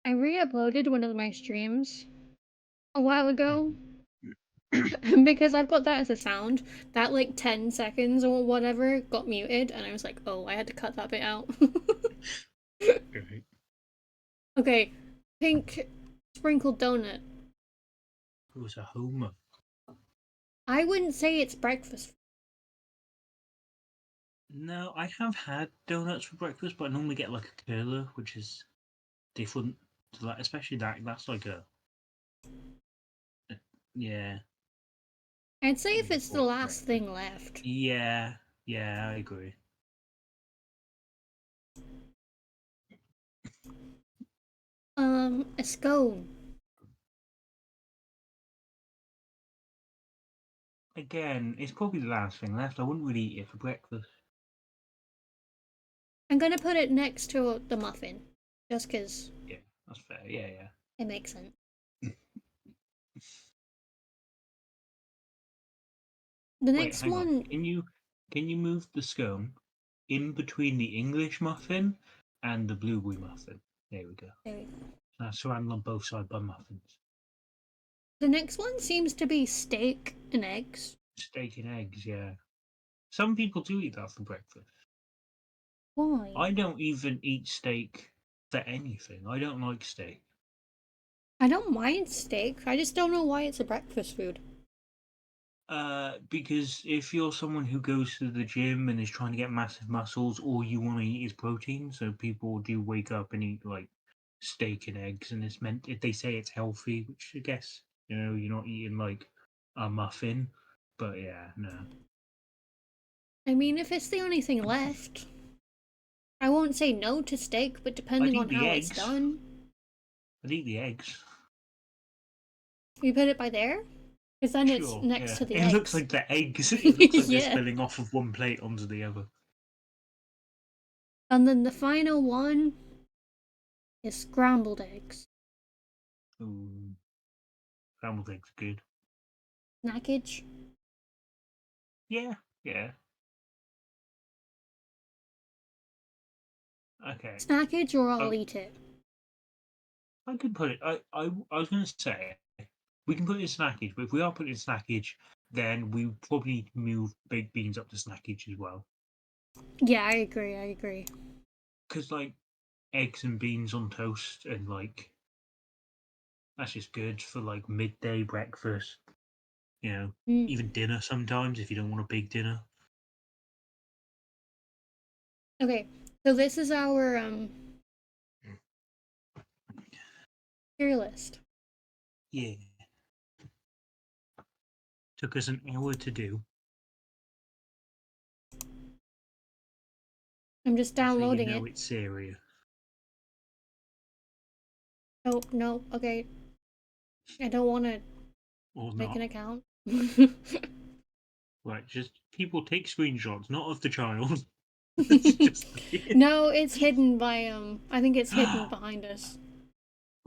I re-uploaded one of my streams a while ago because I put that as a sound. That like 10 seconds or whatever got muted, and I was like, oh, I had to cut that bit out. Right. Okay, pink sprinkled donut. It was a homer. I wouldn't say it's breakfast. No, I have had donuts for breakfast, but I normally get like a curler, which is different to that. Especially that's like a Yeah, I'd say if yeah, it's the for last breakfast. thing left. Yeah, yeah, I agree. A scone. Again, it's probably the last thing left. I wouldn't really eat it for breakfast. I'm gonna put it next to the muffin, just 'cause Yeah, that's fair. Yeah, it makes sense. yeah. The Wait, next hang on. one, Can you move the scone in between the English muffin and the blueberry muffin? There we go. there we go. Surrounded on both sides by muffins. The next one seems to be steak and eggs. Steak and eggs, yeah. Some people do eat that for breakfast. Why? I don't even eat steak for anything. I don't like steak. I don't mind steak. I just don't know why it's a breakfast food. Because if you're someone who goes to the gym and is trying to get massive muscles, all you want to eat is protein. So people do wake up and eat like steak and eggs, and it's meant if they say it's healthy, which I guess you're not eating like a muffin, but yeah, no. I mean, if it's the only thing left, I won't say no to steak, but I'd depending eat on the how it's eggs. done, I'd eat the eggs. we put it by there, because then it's Sure, next yeah. to the It looks eggs. like the eggs. It looks like they're Yeah. spilling off of one plate onto the other. And then the final one is scrambled eggs. Ooh, scrambled eggs are good. Snackage. Yeah, yeah. Okay. Snackage, or I'll Oh, eat it. I could put it. I was going to say we can put it in snackage, but if we are putting it in snackage, then we probably need to move baked beans up to snackage as well. Yeah, I agree. I agree. Because like eggs and beans on toast, and like that's just good for like midday breakfast. Mm. Even dinner sometimes if you don't want a big dinner. Okay, so this is our tier list. Yeah, took us an hour to do. I'm just That's how you downloading know it. it's serious Oh no. Okay, I don't want to or make an not. account. Right, just people take screenshots, not of the child. It's just No, it's hidden by I think it's hidden behind us.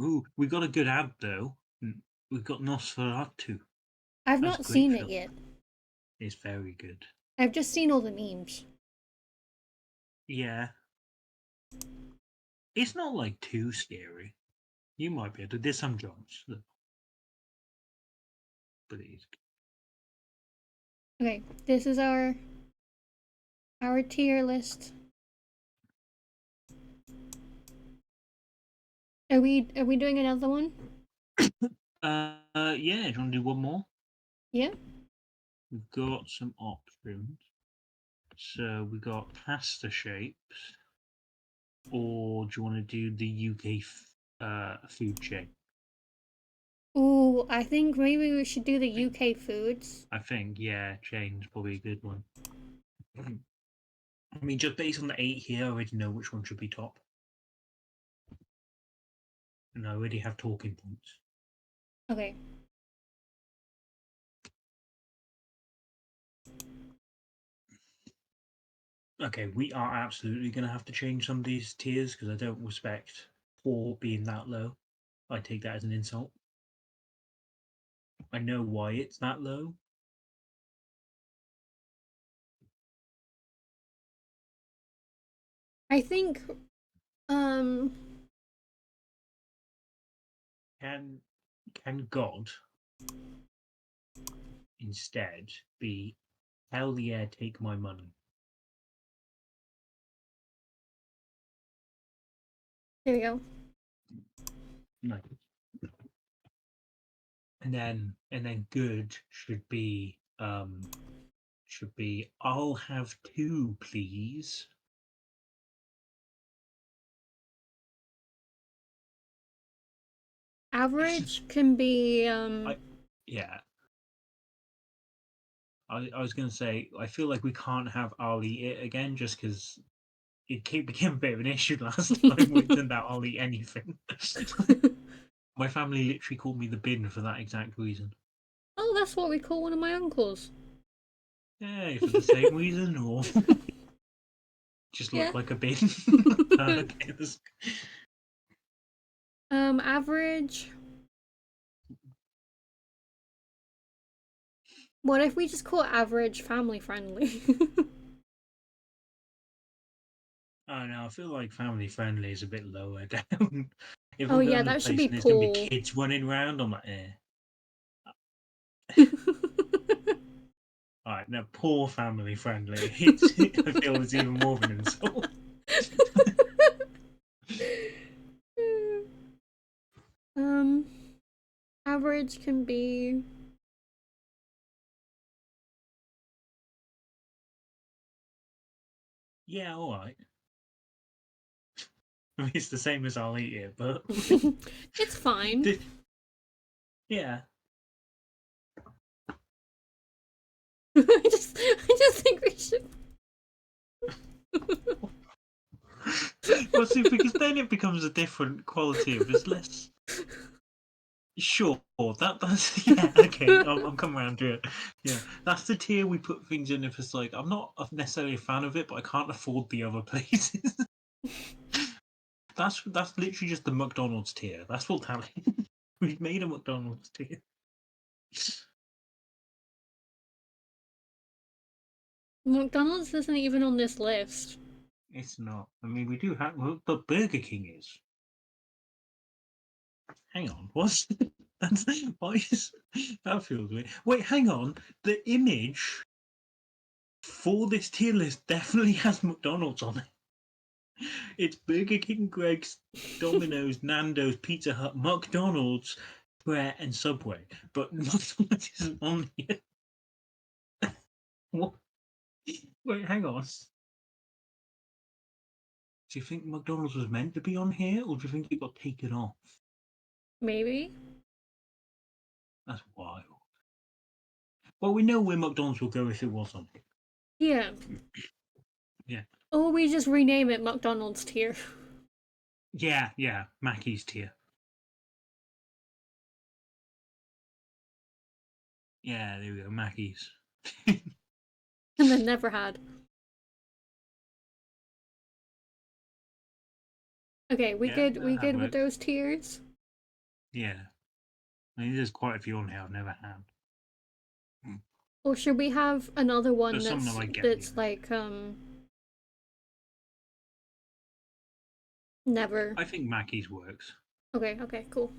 Ooh, we got a good ad though. We've got Nosferatu. I've That's a not great seen it film. yet. It's very good. I've just seen all the memes. Yeah, it's not like too scary. You might be able to. There's some jumps, but it is. Okay, this is our tier list. Are we doing another one? Yeah. Do you want to do one more? Yeah. We've got some options. So we got pasta shapes, or do you want to do the UK food chain? Ooh, I think maybe we should do the UK foods. I think yeah, chain's probably a good one. I mean, just based on the 8 here, I already know which one should be top, and I already have talking points. Okay. Okay, we are absolutely going to have to change some of these tiers because I don't respect 4 being that low. I take that as an insult. I know why it's that low. I think um Can God instead be hell yeah, take my money? there we go. No. And then good should be I'll have two, please. Average can be I Yeah. I was going to say, I feel like we can't have I'll eat it again just because became a bit of an issue last time when it turned out I'll eat anything. My family literally called me the bin for that exact reason. Oh, that's what we call one of my uncles. Yeah, for the same reason, or just Yeah. look like a bin. Okay, Average. What if we just call it average family friendly? I don't know. I feel like family friendly is a bit lower down. If Oh I'm yeah, going to a that should place be and there's going to be Paul. kids running around, I'm like, eh. All right, now poor family friendly. I feel it's even more of an insult. um, average can be. Yeah, all right. I mean, it's the same as I'll eat it, but It's fine. yeah. I just think we should. Well, see, because then it becomes a different quality of it's less. Sure, that's yeah, okay. I'm coming around to it. Yeah, that's the tier we put things in if it's like I'm not necessarily a fan of it, but I can't afford the other places. That's literally just the McDonald's tier. That's what that is. We've made a McDonald's tier. McDonald's isn't even on this list. It's not. I mean, we do have, well, but Burger King is. Hang on, what's that's why is that feels weird? Wait, hang on. The image for this tier list definitely has McDonald's on it. It's Burger King, Greg's, Domino's, Nando's, Pizza Hut, McDonald's, Square, and Subway. But McDonald's isn't on here. What? Wait, hang on. Do you think McDonald's was meant to be on here, or do you think it got taken off? Maybe. That's wild. Well, we know where McDonald's will go if it was on here. Yeah. Yeah. Or we just rename it McDonald's tier. Yeah. Mackey's tier. Yeah, there we go. Mackey's. And then never had. Okay, we Yeah, good no, we that good with works. those tiers? Yeah. I mean, there's quite a few on here I've never had. Or should we have another one There's some that that's I get the that's idea. like never. I think Mackey's works. Okay, cool.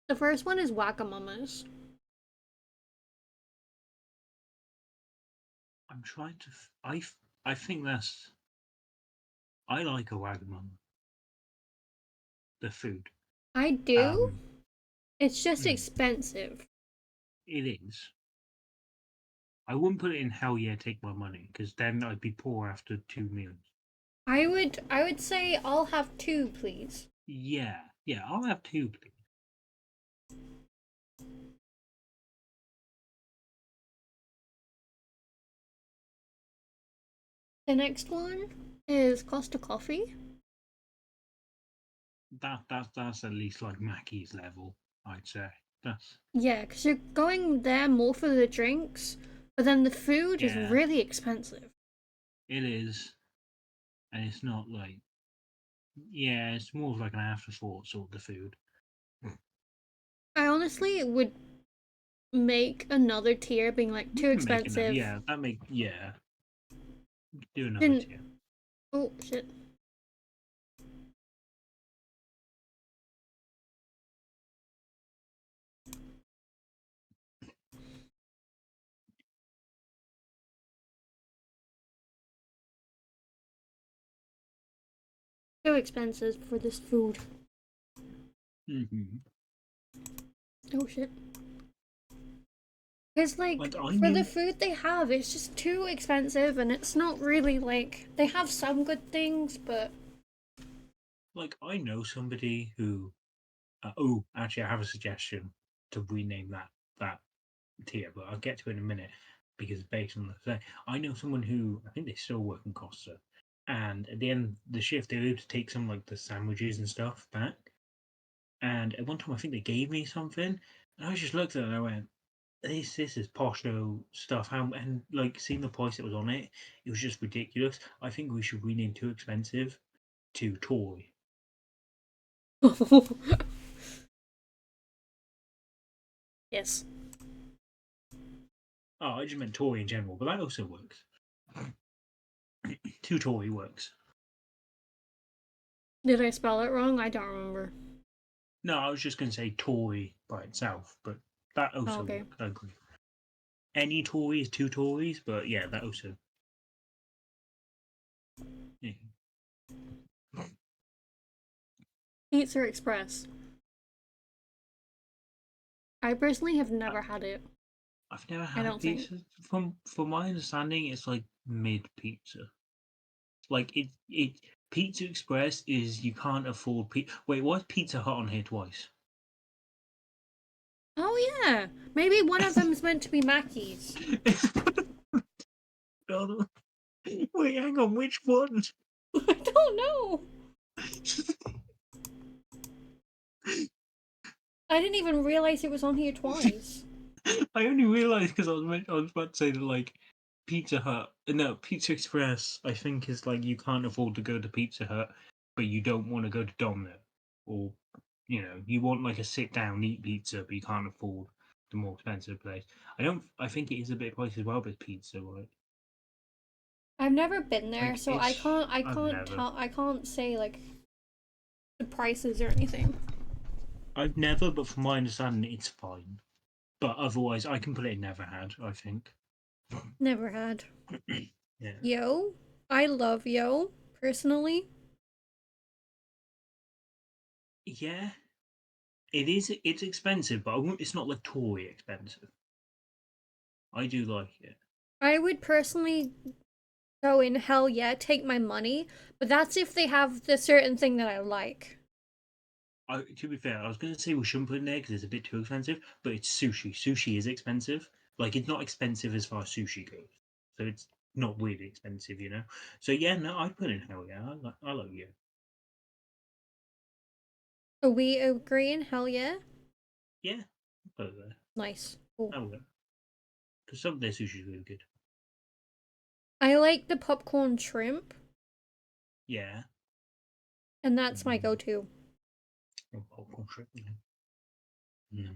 The first one is Wacamamas. I'm trying to. I think that's. I like a Wagamama. The food. I do. Um, It's just mm, expensive. it is. I wouldn't put it in hell yeah, take my money, because then I'd be poor after 2 meals. I would say I'll have two, please. Yeah, I'll have two, please. The next one is Costa Coffee. That's at least like Mackey's level, I'd say. That's Yeah, because you're going there more for the drinks, but then the food is yeah, really expensive. it is, and it's not like yeah, it's more of like an afterthought sort of the food. I honestly would make another tier being like We too can make another. expensive. Yeah, that make yeah. Do another Didn't. tier. Oh shit. Too expensive for this food. Mm-hmm. Oh shit. Because, like, Like I for the knew, food they have, it's just too expensive and it's not really like. They have some good things, but. like I know somebody who Oh, actually, I have a suggestion to rename that tier, but I'll get to it in a minute because based on the thing, I know someone who I think they still work in Costa, and at the end of the shift, they were able to take some like the sandwiches and stuff back. And at one time, I think they gave me something, and I just looked at it and I went, "This is posto stuff." How and like seeing the price that was on it, it was just ridiculous. I think we should rename Too Expensive to Toy. Yes. Oh, I just meant Toy in general, but that also works. Too Toy works. Did I spell it wrong? I don't remember. No, I was just going to say toy by itself, but that Oh, also okay. works. I agree. Any toy is two toys, but yeah, that also. Yeah. Pizza Express. I personally have I, never had it. I've never I had don't think. pizza. From my understanding, it's like mid pizza. Like it Pizza Express is you can't afford. Wait, why is Pizza Hut on here twice? Oh yeah, maybe one of them's meant to be Mackey's. Wait, hang on, which one? I don't know. I didn't even realize it was on here twice. I only realised because I was about to say that like Pizza Hut, no Pizza Express. I think is like you can't afford to go to Pizza Hut, but you don't want to go to Domino, or you want like a sit down eat pizza, but you can't afford the more expensive place. I don't. I think it is a bit pricey as well, but pizza, right? I've never been there, Like so I it's. can't. I I've can't never. tell. I can't say like the prices or anything. I've never, but from my understanding, it's fine. But otherwise, I can put it never had. I think. Never had. Yeah. Yo, I love Yo personally. Yeah, it is. It's expensive, but it's not like toy expensive. I do like it. I would personally go in hell yeah, take my money, but that's if they have the certain thing that I like. To be fair, I was going to say we shouldn't put it in there because it's a bit too expensive, but it's sushi. Sushi is expensive. Like it's not expensive as far as sushi goes, so it's not really expensive. So yeah, no, I'd put in hell yeah. I like you. Are we agreeing? Hell yeah. Yeah, I'll put it there. Nice. Cool. I will, because some of their sushi is really good. I like the popcorn shrimp, Yeah. and that's my Mm, go-to. popcorn shrimp. No.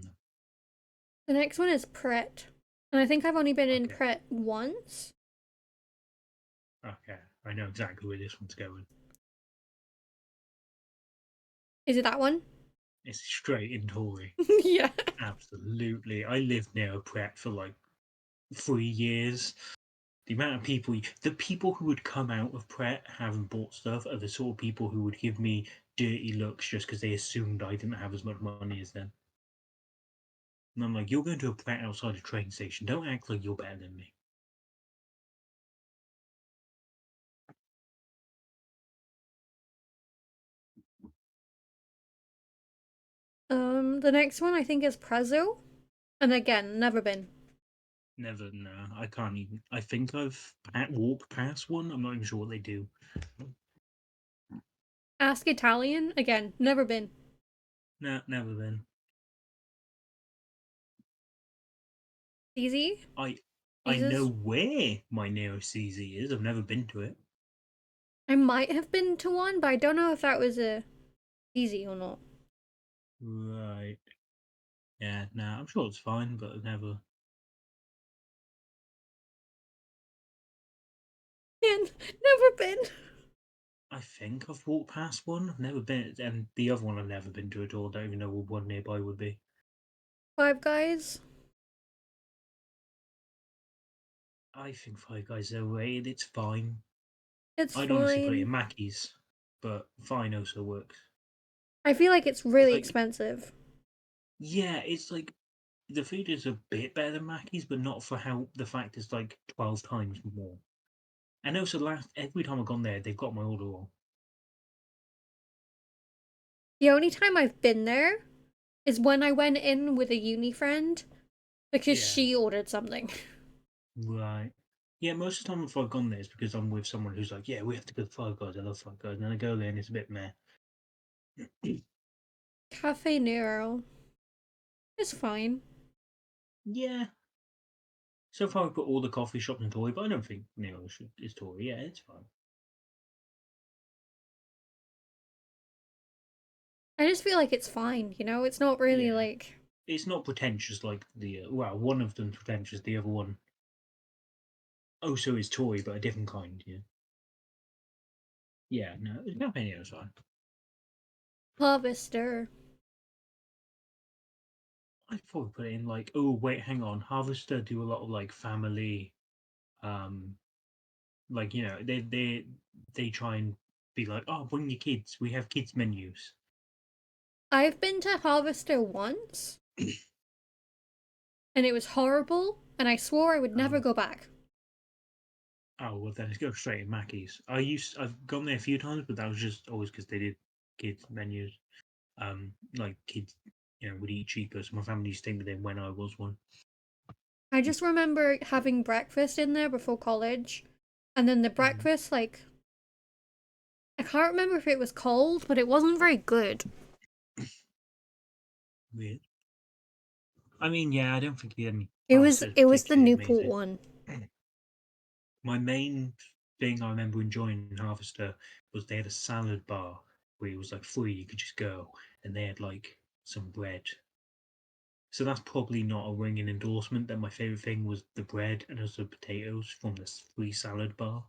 The next one is Pret. And I think I've only been in Okay. Pret once. Okay. I know exactly where this one's going. Is it that one? It's straight in Tory. Yeah. Absolutely. I lived near a Pret for like 3 years. The amount of the people who would come out of Pret having bought stuff are the sort of people who would give me dirty looks just because they assumed I didn't have as much money as them. And I'm like, you're going to a Pret outside a train station. Don't act like you're better than me. The next one I think is Prezzo. And again, never been. Never, no. I can't even. I think I've walked past one. I'm not even sure what they do. Ask Italian. Again, never been. No, never been. Easy. I know Jesus. where my nearest CZ is. I've never been to it. I might have been to one, but I don't know if that was a easy or not. Right. Yeah, no, I'm sure it's fine, but I've never. And never been. I think I've walked past one. I've never been, and the other one I've never been to at all. Don't even know what one nearby would be. Five Guys. I think Five Guys are overrated. It's fine. It's I'd honestly put it fine. in Mackey's, but fine also works. I feel like it's It's really like, expensive. yeah, it's like the food is a bit better than Mackey's, but not for how the fact it's like 12 times more. And also, every time I've gone there, they've got my order wrong. The only time I've been there is when I went in with a uni friend because Yeah. she ordered something. Right. Yeah, most of the time if I've gone there, it's because I'm with someone who's like, yeah, we have to go to Five Guys. I love Five Guys. And then I go there and it's a bit meh. Cafe Nero is fine. Yeah. So far, I put all the coffee shops in Tory, but I don't think Nero is Tory. Yeah, it's fine. I just feel like it's fine, you know? It's not really Yeah. like. It's not pretentious like the. Well, one of them's pretentious, the other one also is Tory, but a different kind. Yeah. Yeah, no, Cafe Nero's fine. Harvester. I'd probably put it in like, oh, wait, hang on. Harvester do a lot of like family, um, like, they try and be like, oh, bring your kids. We have kids menus. I've been to Harvester once, and it was horrible, and I swore I would never Oh. go back. Oh well, then let's go straight to Mackey's. I've gone there a few times, but that was just always because they did kids menus. Like kids, would eat cheaper. So my family used to think with them when I was one. I just remember having breakfast in there before college, and then the Mm, breakfast, like, I can't remember if it was cold, but it wasn't very good. weird. I mean, yeah, I don't think the any It was Harvester is it was the particularly Newport amazing. one. My main thing I remember enjoying in Harvester was they had a salad bar where it was like free. You could just go, and they had like some bread. So that's probably not a ringing endorsement that my favorite thing was the bread and also potatoes from this free salad bar.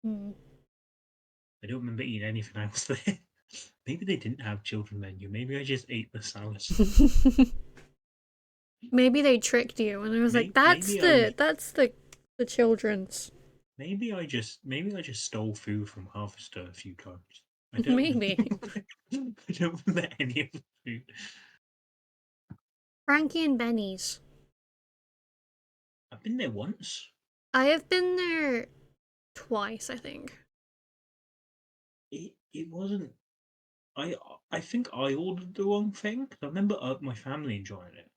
Hmm. I don't remember eating anything else there. Maybe they didn't have children menu. Maybe I just ate the salad. Maybe they tricked you, and I was like, Maybe I was. that's the children's. Maybe I just stole food from Harvester a few times. I don't. Maybe. I don't remember any of the food. Frankie and Benny's. I've been there once. I have been there twice, I think. It wasn't. I I think I ordered the wrong thing. 'Cause I remember my family enjoying it,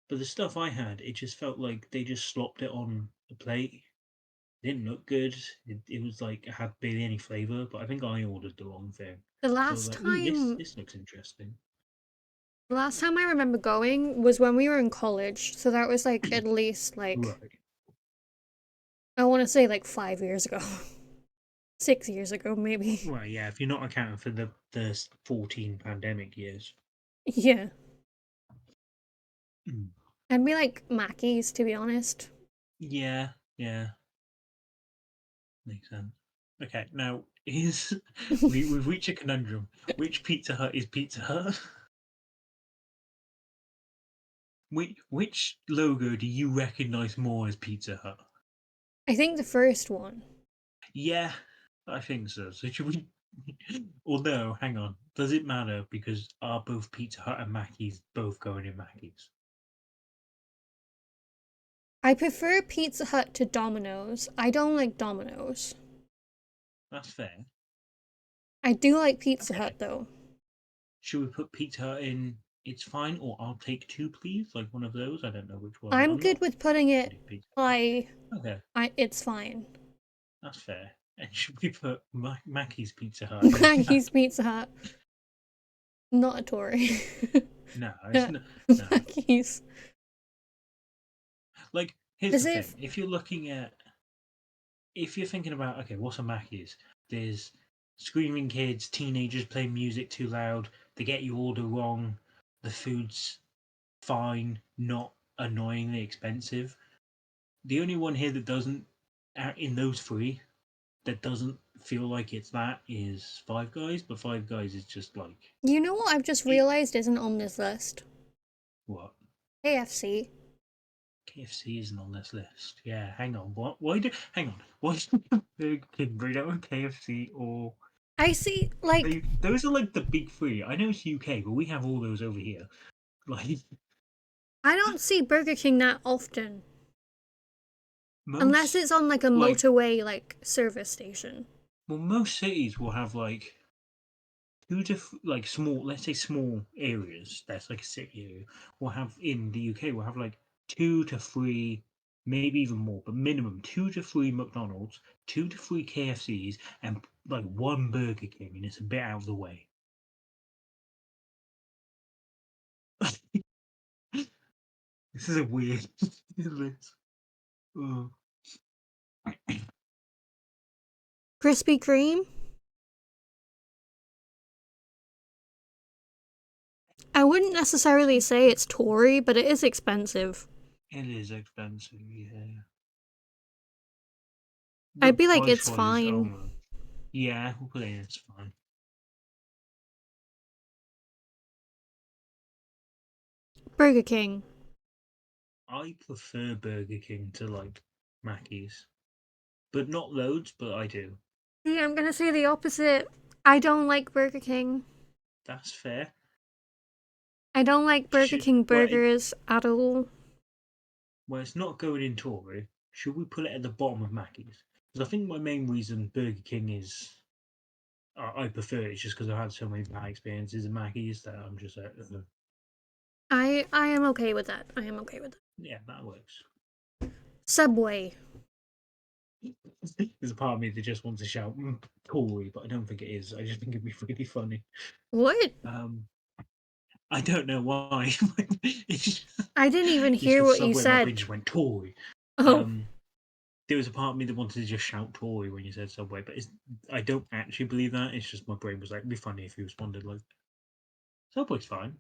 but the stuff I had, it just felt like they just slopped it on the plate. It didn't look good. It was like it had barely any flavor. But I think I ordered the wrong thing. The So I was last like, "Ooh, this time this looks interesting." the last time I remember going was when we were in college, so that was like at least like Right. I want to say like 5 years ago. 6 years ago maybe. Well, yeah. If you're not accounting for the 14 pandemic years. Yeah. Mm. I'd be like Mackey's to be honest. Yeah. Yeah. Makes sense. Okay. Now is we've reached a conundrum. Which Pizza Hut is Pizza Hut? Which logo do you recognize more as Pizza Hut? I think the first one. Yeah, I think so. So should we? Although, hang on, does it matter? Because are both Pizza Hut and Mackey's both going in Mackey's? I prefer Pizza Hut to Domino's. I don't like Domino's. That's fair. I do like Pizza Hut Okay. though. Should we put Pizza Hut in? It's fine, or I'll take two, please. Like one of those. I don't know which one. I'm I'm good not with putting it into Pizza Hut. I Okay, it's fine. that's fair. And should we put Mackey's Pizza Hut in Maggie's that? Pizza Hut. Not a Tory. No, it's not. No. Maggie's. Like, here's As the if thing: if you're thinking about, okay, what's a Mackey's? There's screaming kids, teenagers playing music too loud. They get your order wrong. The food's fine, not annoyingly expensive. The only one here that doesn't, in those three, that doesn't feel like it's that is Five Guys. But Five Guys is just like you know what I've just it. realized isn't on this list? What? KFC. KFC isn't on this list. Yeah, hang on. What? Why do? Hang on. Why do Burger King bring out KFC or I see like those are like the big three. I know it's UK, but we have all those over here. Like I don't see Burger King that often. Unless most, it's on like a like motorway like service station. most cities will have like like small, let's say small areas. That's like a city area. We'll have in the UK. We'll have like 2 to 3, maybe even more, but minimum 2 to 3 McDonald's, 2 to 3 KFCs, and like one Burger King, and it's a bit out of the way. This is a weird list. Oh. Krispy Kreme. I wouldn't necessarily say it's Tory, but it is expensive. It is expensive, yeah. I'd But be like, price it's wise, I don't fine. know. Yeah, we'll put it in, it's fine. Burger King. I prefer Burger King to like Mackey's. But not loads, but I do. See, I'm gonna say the opposite. I don't like Burger King. That's fair. I don't like Burger Should King well, burgers at all. it's not going in Tory. Should we put it at the bottom of Mackey's? Because I think my main reason Burger King is I prefer it is just because I've had so many bad experiences in Mackey's that I'm just like, I am okay with that. I am okay with that. yeah, that works. Subway. There's a part of me that just wants to shout Tory, but I don't think it is. I just think it'd be really funny. What? Um, I don't know why. it's I didn't even hear because what you Subway, my brain said. just went Tory. Oh, Um, there was a part of me that wanted to just shout Tory when you said Subway, but I don't actually believe that. It's just my brain was like, it'd be funny if he responded like, Subway's fine.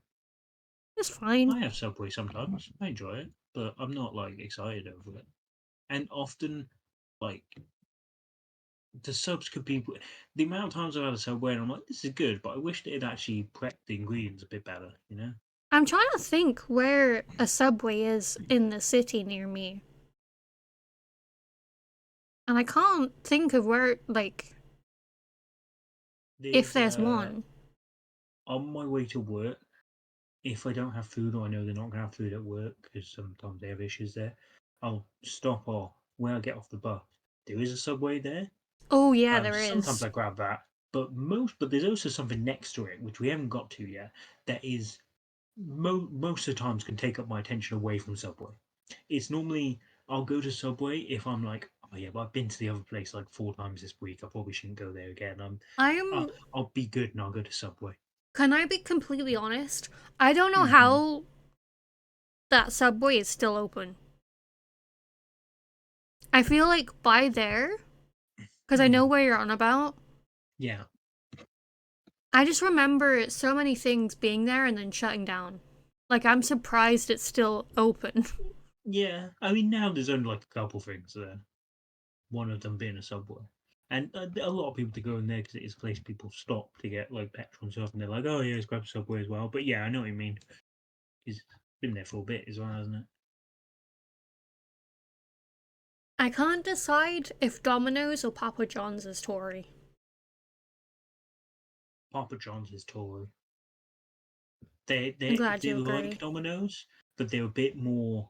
it's fine. I have Subway sometimes. I enjoy it, but I'm not like excited over it. And often, like the subs could be the amount of times I've had a Subway and I'm like, this is good, but I wish they had actually prepped the ingredients a bit better. You know, I'm trying to think where a Subway is in the city near me. And I can't think of where, like, if there's there's one. on my way to work. If I don't have food or I know they're not going to have food at work because sometimes they have issues there, I'll stop off when I get off the bus. There is a Subway there. Oh, yeah, there Sometimes is. I grab that, but there's also something next to it which we haven't got to yet. That is most of the times can take up my attention away from Subway. It's normally I'll go to Subway if I'm like, oh yeah, but I've been to the other place like 4 times this week. I probably shouldn't go there again. I'm. I'll be good and I'll go to Subway. Can I be completely honest? I don't know Hmm. how that Subway is still open. I feel like by there, because I know Hmm. where you're on about, Yeah. I just remember so many things being there and then shutting down. Like, I'm surprised it's still open. Yeah, I mean now there's only like a couple things there. One of them being a Subway, and a lot of people to go in there because it is a place people stop to get like petrol and stuff, and they're like, "Oh yeah, let's grab a Subway as well." But yeah, I know what you mean. It's been there for a bit as well, hasn't it? I can't decide if Domino's or Papa John's is Tory. Papa John's is Tory. I'm They glad they you like agree. Domino's, but they're a bit more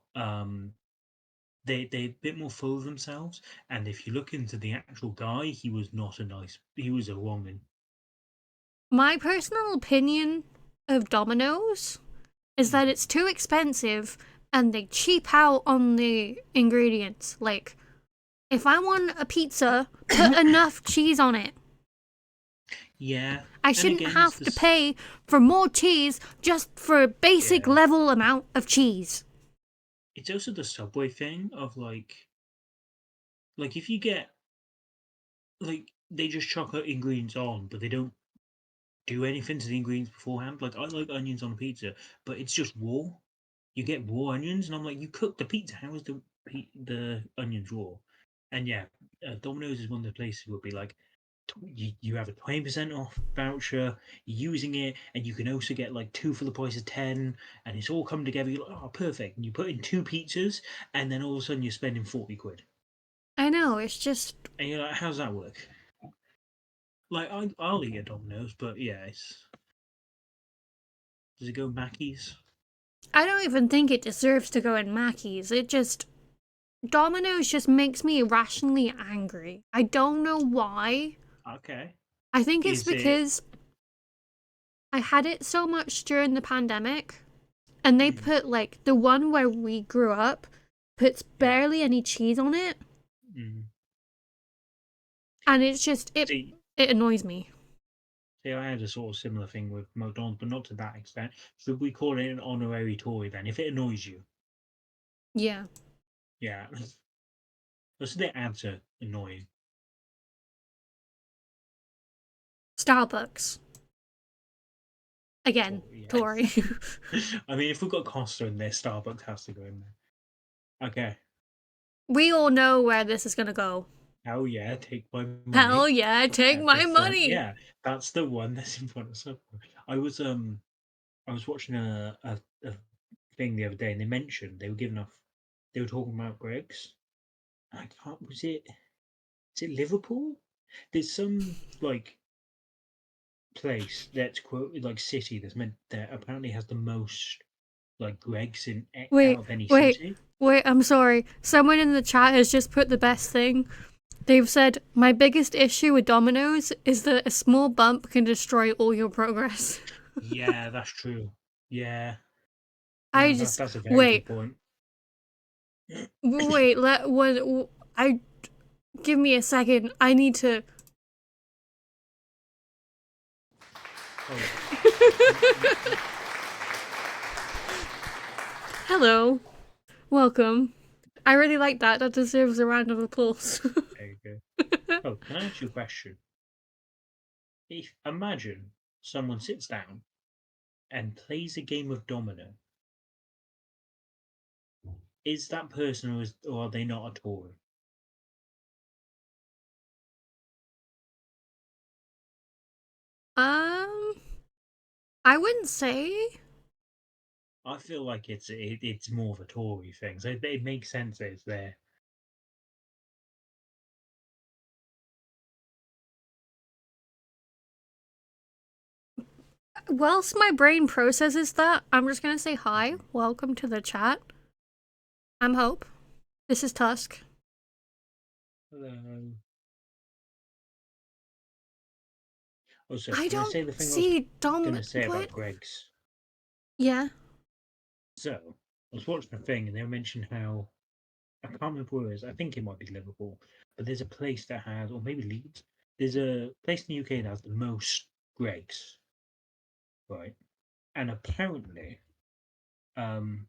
they're a bit more full of themselves. And if you look into the actual guy, he was not a nice. He was a woman. My personal opinion of Domino's is that Mhm. it's too expensive and they cheap out on the ingredients. Like, if I want a pizza, put enough cheese on it. Yeah, I and shouldn't again, it's have to this. pay for more cheese just for a basic Yeah, level amount of cheese. it's also the Subway thing of like if you get like they just chuck ingredients on, but they don't do anything to the ingredients beforehand. Like I like onions on a pizza, but it's just raw. You get raw onions, and I'm like, you cook the pizza. How is the onions raw? And yeah, Domino's is one of the places where be like, you have a 20% off voucher, you're using it, and you can also get like two for the price of 10, and it's all come together. You're like, oh, perfect. And you put in two pizzas, and then all of a sudden you're spending 40 quid. I know, it's just. And you're like, how's that work? Like, I'll eat at Domino's, but yeah, does it go Mackey's? I don't even think it deserves to go in Mackey's. It just. Domino's just makes me irrationally angry. I don't know why. Okay. I think it's Is it because I had it so much during the pandemic, and they Mm, put like the one where we grew up puts yeah. barely any cheese on it, Mm. and it's just See, it annoys me. see, I had a sort of similar thing with McDonald's, but not to that extent. Should we call it an honorary Tory then? If it annoys you, Yeah. yeah. Let's let answer annoying. Starbucks. Again, Tory, Tory. yeah. I mean, if we've got Costa in there, Starbucks has to go in there. Okay. We all know where this is gonna go. Hell yeah, take my Hell money. yeah, take At the my front, money. yeah, that's the one that's in front of Subway. I was um I was watching a thing the other day, and they were giving off. They were talking about Greg's. I can't. Is it Liverpool? There's some like place that's quoted like city that's meant that apparently has the most like Greg's out Wait, of any wait, city. wait, I'm sorry. Someone in the chat has just put the best thing. They've said, my biggest issue with Domino's is that a small bump can destroy all your progress. Yeah, that's true. Yeah, I no, just, that's a very good wait, point. wait, I, give me a second. I need to. Oh yeah. Hello, welcome. I really like that. That deserves a round of applause. There you go. Oh, can I ask you a question? If imagine someone sits down and plays a game of domino, is that person or are they not a Tory? um, I wouldn't say. I feel like it's more of a Tory thing, so it makes sense that it's there. Whilst my brain processes that, I'm just gonna say hi. Mhm. Welcome to the chat. I'm Hope. This is Tusk. Hello. Also, I can I don't say the thing I was see going to say about What? Greg's? Yeah. So, I was watching a thing and they mentioned how I can't remember where it is. I think it might be Liverpool, but there's a place that has, or maybe Leeds. There's a place in the UK that has the most Greg's, right? And apparently, um,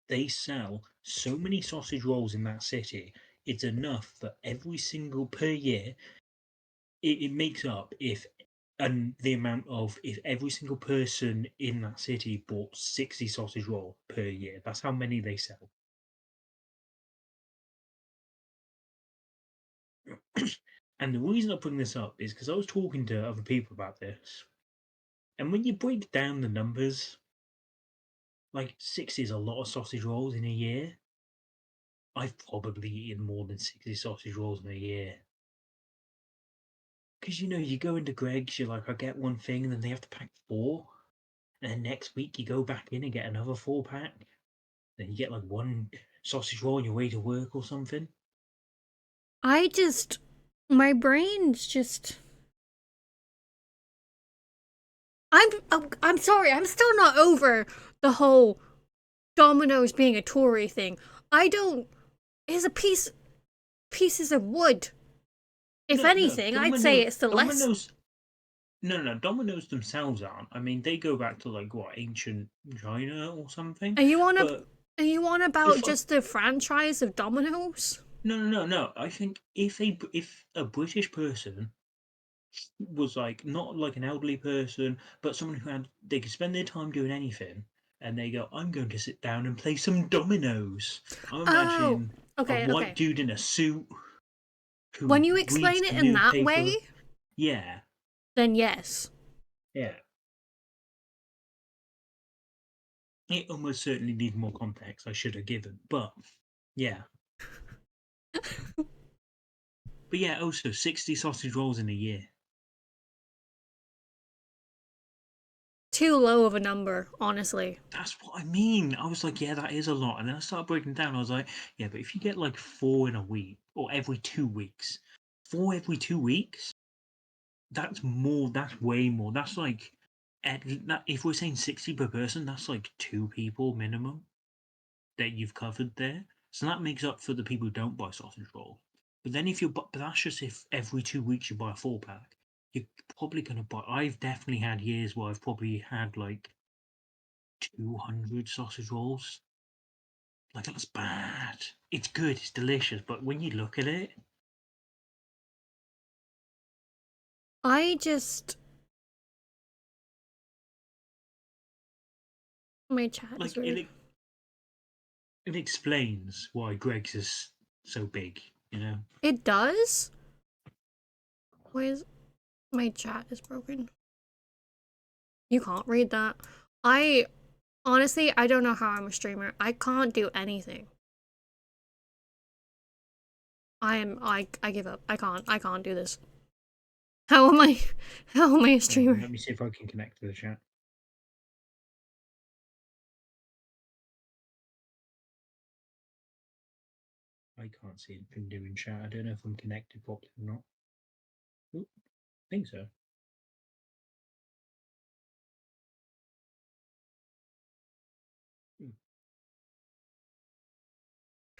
they sell so many sausage rolls in that city. It's enough for every single per year. It makes up if and the amount of if every single person in that city bought 60 sausage roll per year. That's how many they sell. And the reason I bring this up is because I was talking to other people about this, and when you break down the numbers, like 60 is a lot of sausage rolls in a year. I've probably eaten more than 60 sausage rolls in a year. Because you go into Greg's, you're like, I get one thing, and then they have to pack four. And then next week you go back in and get another 4 pack. Then you get like one sausage roll on your way to work or something. I just. My brain's just. I'm sorry. I'm still not over the whole Domino's being a Tory thing. I don't. It's a pieces of wood. If No, no, anything, I'd say it's the less. Domino's. No, no, Domino's themselves aren't. I mean, they go back to like what ancient China or something. Are you on a? But Are you on about if just the franchise of Domino's? no, no, no, no, I think if a British person was like not like an elderly person, but someone who had they could spend their time doing anything, and they go, I'm going to sit down and play some dominoes. I'm Oh, imagining a okay, white okay. dude in a suit When who you reads explain the it in that way, newspaper. Yeah, then yes. yeah. It almost certainly needs more context I should have given, but yeah. But yeah, also 60 sausage rolls in a year. Too low of a number, honestly. That's what I mean. I was like, yeah, that is a lot. And then I started breaking down. I was like, yeah, but if you get like four in a week or every 2 weeks, four every 2 weeks, that's more. That's way more. That's like if we're saying 60 per person, that's like two people minimum that you've covered there. So that makes up for the people who don't buy sausage roll. But then but that's just if every 2 weeks you buy a 4 pack. You're probably gonna buy. I've definitely had years where I've probably had like 200 sausage rolls. Like that's bad. It's good, it's delicious, but when you look at it, I just my chat is like weird. it explains why Greg's is so big. You know. It does? Why is my chat is broken? You can't read that. I honestly I don't know how I'm a streamer. I can't do anything. I give up. I can't do this. How am I how am I a streamer? Let me see if I can connect to the chat. I can't see anything doing chat. I don't know if I'm connected properly or not. Ooh, I think so. Hmm.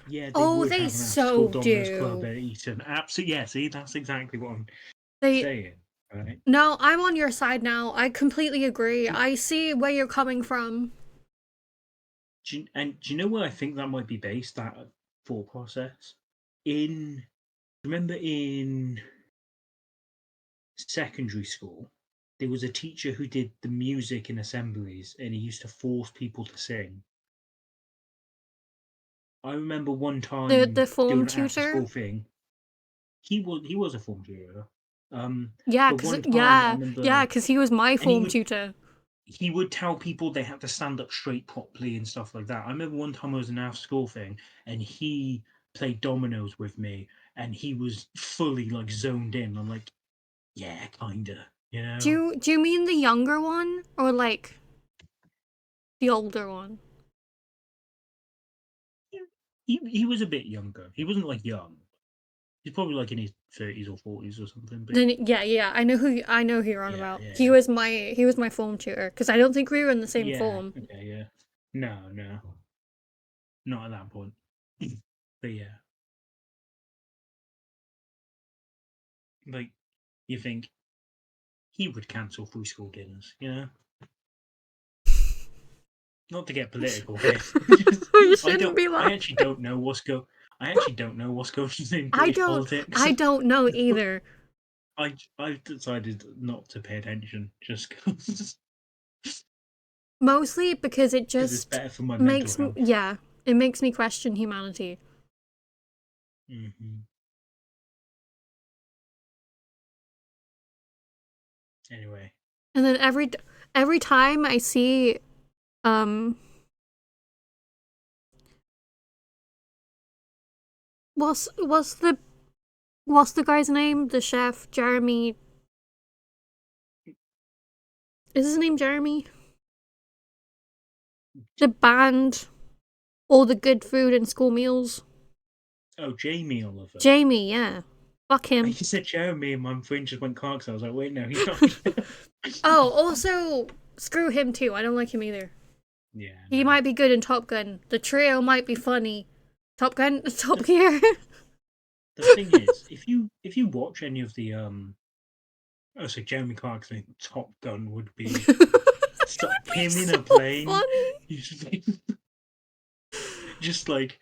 Yeah, they Oh, would they have an after-school so Domino's Club do. at Eton. Absolutely, yeah. See, that's exactly what I'm They saying. Right? No, I'm on your side now. I completely agree. Do, I see where you're coming from. do you know where I think that might be based? That thought process in remember in secondary school, there was a teacher who did the music in assemblies, and he used to force people to sing. I remember one The time form doing an tutor? after-school thing. He was a form tutor, Yeah, but cause one time I yeah, remember, yeah, cause he was my and form tutor. he would tell people they had to stand up straight properly and stuff like that. I remember one time I was in an after-school thing, and he played dominoes with me, and he was fully like zoned in. I'm like, yeah, kinda, you know. Do you mean the younger one or like the older one? He was a bit younger. He wasn't like young. He's probably like in his 30s or 40s or something. But Then yeah, I know who you're on yeah, about. yeah, yeah. He was my form tutor because I don't think we were in the same Yeah, form. okay, yeah. No, no, not at that point. But yeah, like you think he would cancel free school dinners, you know? Not to get political here. Just, You shouldn't be I laughing. actually don't know I actually don't know what's going on in British politics. I don't know either. I've decided not to pay attention just because Mostly because it it's just better for my mental makes me, health. yeah, it makes me question humanity. Hmm. Anyway, And then every time I see um what's the guy's name? The chef, Jeremy. Is his name Jeremy? The band, all the good food and school meals. oh, Jamie Oliver. Jamie, yeah. Fuck You him. said Jeremy, and my brain just went Clark. So I was like, wait, no, he's not. Oh, also screw him too. I don't like him either. Yeah, He no. might be good in Top Gun. The trio might be funny. Top Gun, Top Gear. The thing is, if you watch any of the oh, so Jeremy Clarkson in Top Gun would be stuck It would be him in so a plane. funny. Just like,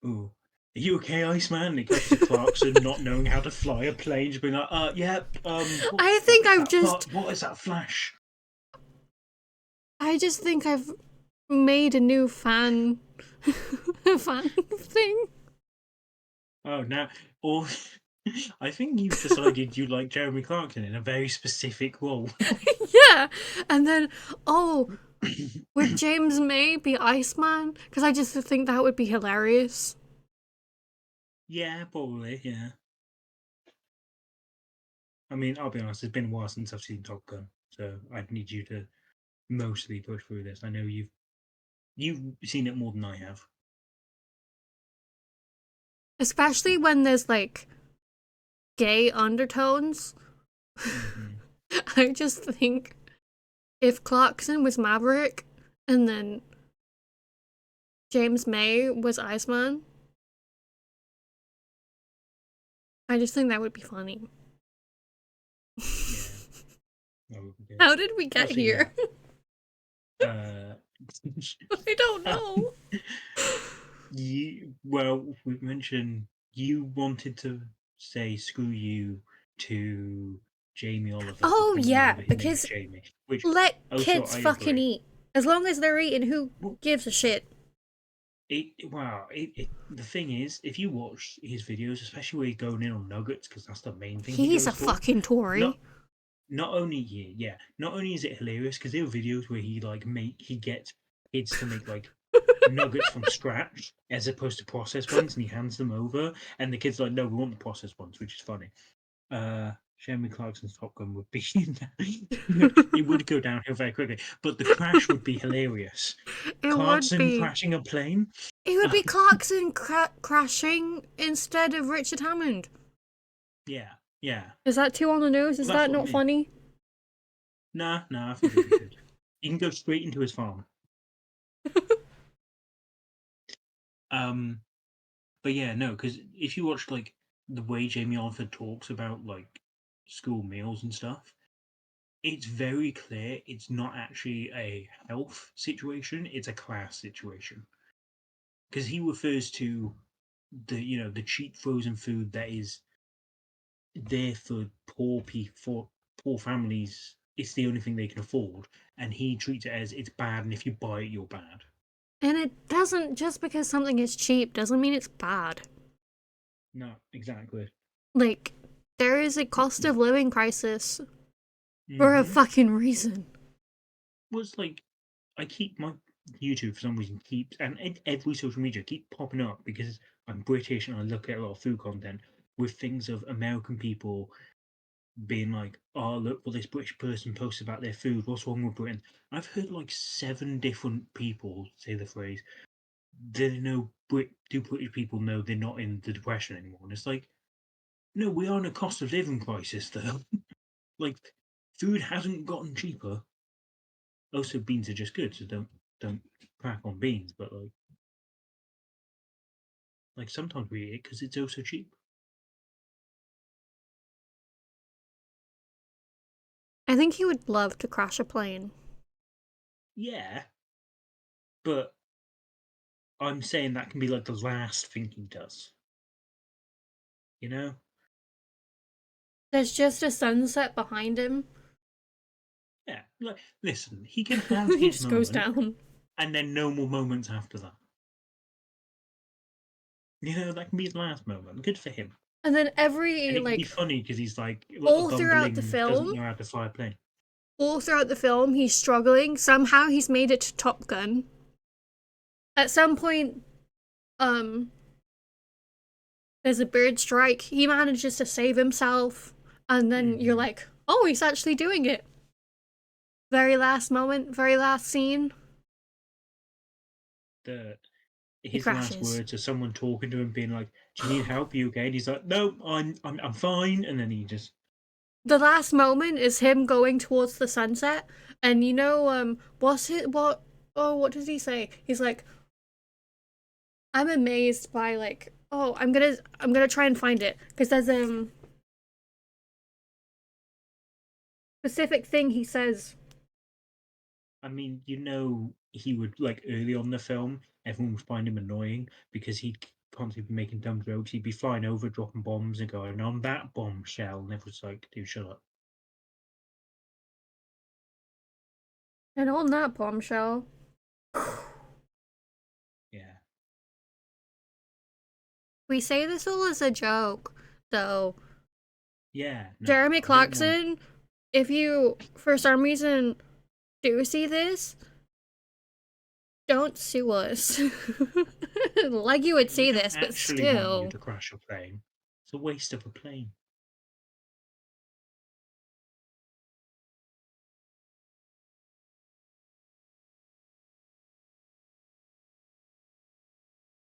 ooh, are you okay, Iceman? It cuts to Clarkson not knowing how to fly a plane, just being like, yeah, I what think is I've that? just What is that flash? I just think I've made a new fan fan thing. Oh, now, or I think you've decided you like Jeremy Clarkson in a very specific role. Yeah. And then oh, would James May be Iceman? Because I just think that would be hilarious. Yeah, probably, yeah. I mean, I'll be honest, it's been a while since I've seen Top Gun, so I'd need you to mostly push through this. I know you've seen it more than I have. Especially when there's like gay undertones. Hmm. I just think if Clarkson was Maverick and then James May was Iceman. I just think that would be funny. Yeah, that would be good. How did we get Also, yeah. here? Uh, I don't know. we mentioned you wanted to say screw you to Jamie Oliver for Oh bringing yeah, over his neighbor because Jamie, which let also kids I fucking agree. eat. As long as they're eating, who Well, gives a shit? the thing is, if you watch his videos, especially where he's going in on nuggets, because that's the main thing he He's a goes for. fucking Tory. Not not only yeah, not only is it hilarious because there are videos where he gets kids to make like nuggets from scratch as opposed to processed ones, and he hands them over, and the kids are like, no, we want the processed ones, which is funny. Jeremy Clarkson's Top Gun would be it would go downhill very quickly, but the crash would be hilarious. It would Clarkson be. crashing a plane. It would be Clarkson crashing instead of Richard Hammond. Yeah, yeah. Is that too on the nose? Is Well, that's that what I not mean. funny? Nah, I think it'd be good. You can go straight into his farm. Um, but yeah, no, because if you watch like the way Jamie Oliver talks about like school meals and stuff, it's very clear it's not actually a health situation; it's a class situation. Because he refers to the cheap frozen food that is there for poor families. It's the only thing they can afford, and he treats it as it's bad, and if you buy it, you're bad. And it doesn't, just because something is cheap doesn't mean it's bad. No, exactly. Like, there is a cost of living crisis for a Mm-hmm. fucking reason. Was like I keep my YouTube for some reason keeps and every social media keep popping up because I'm British and I look at a lot of food content with things of American people being like, "Oh, look what this British person posts about their food. What's wrong with Britain?" I've heard like 7 different people say the phrase. They know do British people know they're not in the depression anymore? And it's like, no, we are in a cost of living crisis though. Like, food hasn't gotten cheaper. Also, beans are just good, so don't crack on beans. But like sometimes we eat it because it's also cheap. I think he would love to crash a plane. Yeah, but I'm saying that can be like the last thing he does. You know? There's just a sunset behind him. Yeah. Like, listen, he can have He his just goes moment, down. and then no more moments after that. That can be his last moment. Good for him. And then And every, it can be like, funny because he's like a all throughout the bumbling, doesn't film, know how to fly a plane. he's struggling. Somehow he's made it to Top Gun. At some point, um, there's a bird strike. He manages to save himself. And then you're Hmm. like, oh, he's actually doing it. Very last moment, very last scene, The he his last crashes. words are someone talking to him, being like, "Do you need help? Are you okay?" And he's like, "No, I'm fine." And then he just The last moment is him going towards the sunset, and what's it? What? Oh, what does he say? He's like, I'm amazed by like, oh, I'm gonna try and find it because there's specific thing he says. I mean, he would like early on in the film, everyone would find him annoying because he'd constantly be making dumb jokes. He'd be flying over, dropping bombs, and going on that bombshell, and everyone's like, "Dude, shut up." And on that bombshell, Yeah, we say this all as a joke, though. yeah. No, Jeremy I don't want. Clarkson, if you for some reason do see this, don't sue us. Like you would We see don't this, but actually want you still. to crash a plane. It's a waste of a plane.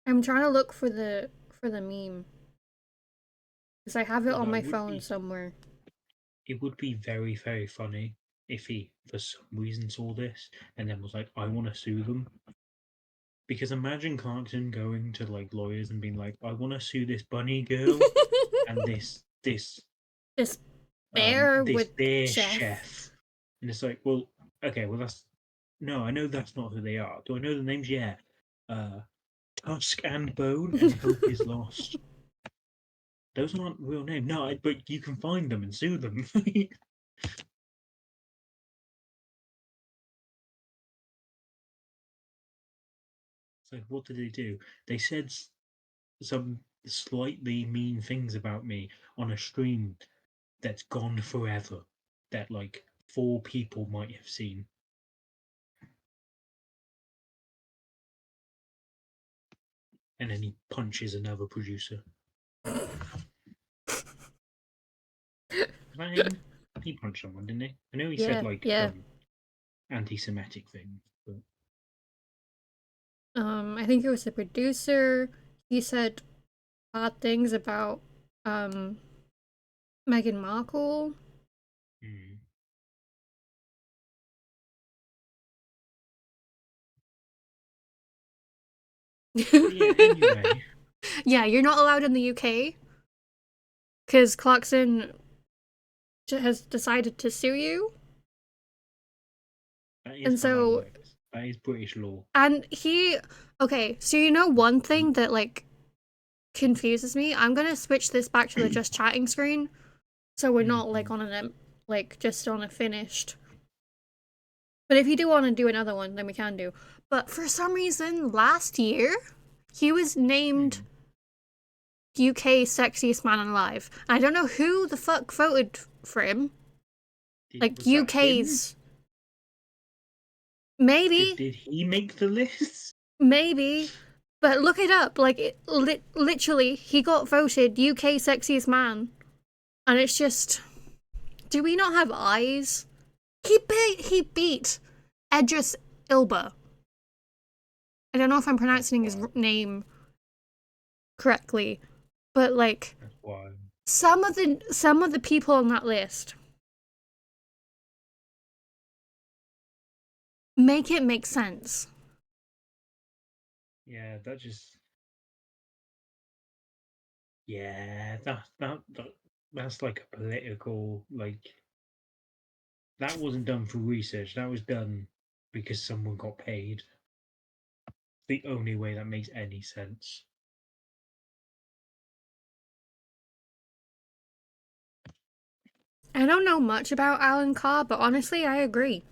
I'm trying to look for the meme because I have it on Although my phone somewhere. it would be very, very funny if he for some reason saw this and then was like, I want to sue them. Because imagine Clarkson going to like lawyers and being like, I want to sue this bunny girl and This bear this with bear chef. chef. And it's like, well, okay, well that's no, I know that's not who they are. Do I know the names? Yeah. Uh Tuskandbone and Hope is Lost. Those aren't real names. No, but you can find them and sue them. So what did they do? They said some slightly mean things about me on a stream that's gone forever. That like 4 people might have seen. And then he punches another producer. Is that him? He punched someone, didn't he? I know he said Yeah, like yeah. anti-Semitic things, but I think it was the producer. He said bad things about um Meghan Markle. mm. But yeah. Anyway, Yeah, you're not allowed in the UK because Clarkson has decided to sue you. that is And how that so, works. That is British law. and he, okay, so you know one thing that like confuses me? I'm gonna switch this back to the just chatting screen so we're not like Mm-hmm. on an, like just on a finished. But if you do want to do another one, then we can do. But for some reason, last year, he was named Mm. UK sexiest man alive. I don't know who the fuck voted for him. Like Was that him? UK's. Maybe, Did he make the list? maybe. But look it up. Like, literally, he got voted UK sexiest man. And it's just. Do we not have eyes? He beat Edris Ilba. I don't know if I'm That's pronouncing his wild. name correctly, but like That's wild. some of the people on that list make it make sense. Yeah, that just that's like a political like that wasn't done for research. That was done because someone got paid. The only way that makes any sense. I don't know much about Alan Carr, but honestly, I agree.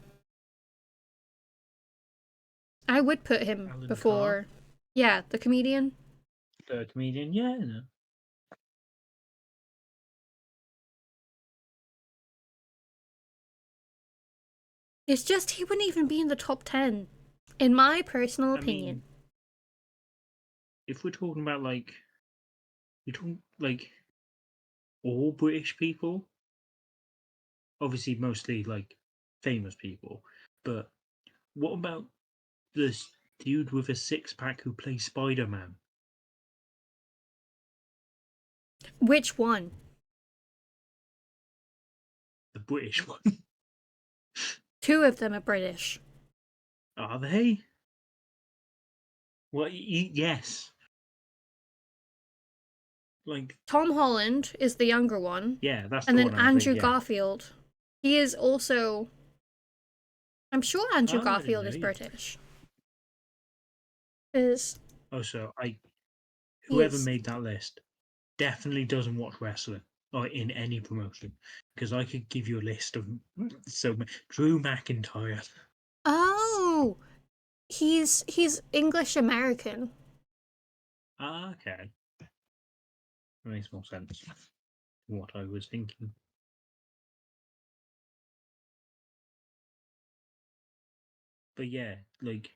I would put him Alan Carr, before, yeah, the comedian. third comedian, yeah, no. It's just he wouldn't even be in the top 10, in my personal I opinion. mean, if we're talking about like we're talking like all British people, obviously mostly like famous people, but what about this dude with a six-pack who plays Spider-Man? Which one? The British one. Two of them are British. Are they? Well, yes. Like, Tom Holland is the younger one, yeah, that's and the then one I was thinking. Andrew Yeah. Garfield. He is also. I'm sure Andrew Oh, I didn't Garfield know is either. British. Is Oh, so he whoever is? made that list definitely doesn't watch wrestling or in any promotion because I could give you a list of Drew McIntyre. Oh, he's English American. Ah, okay, that makes more sense. Than what I was thinking. But yeah, like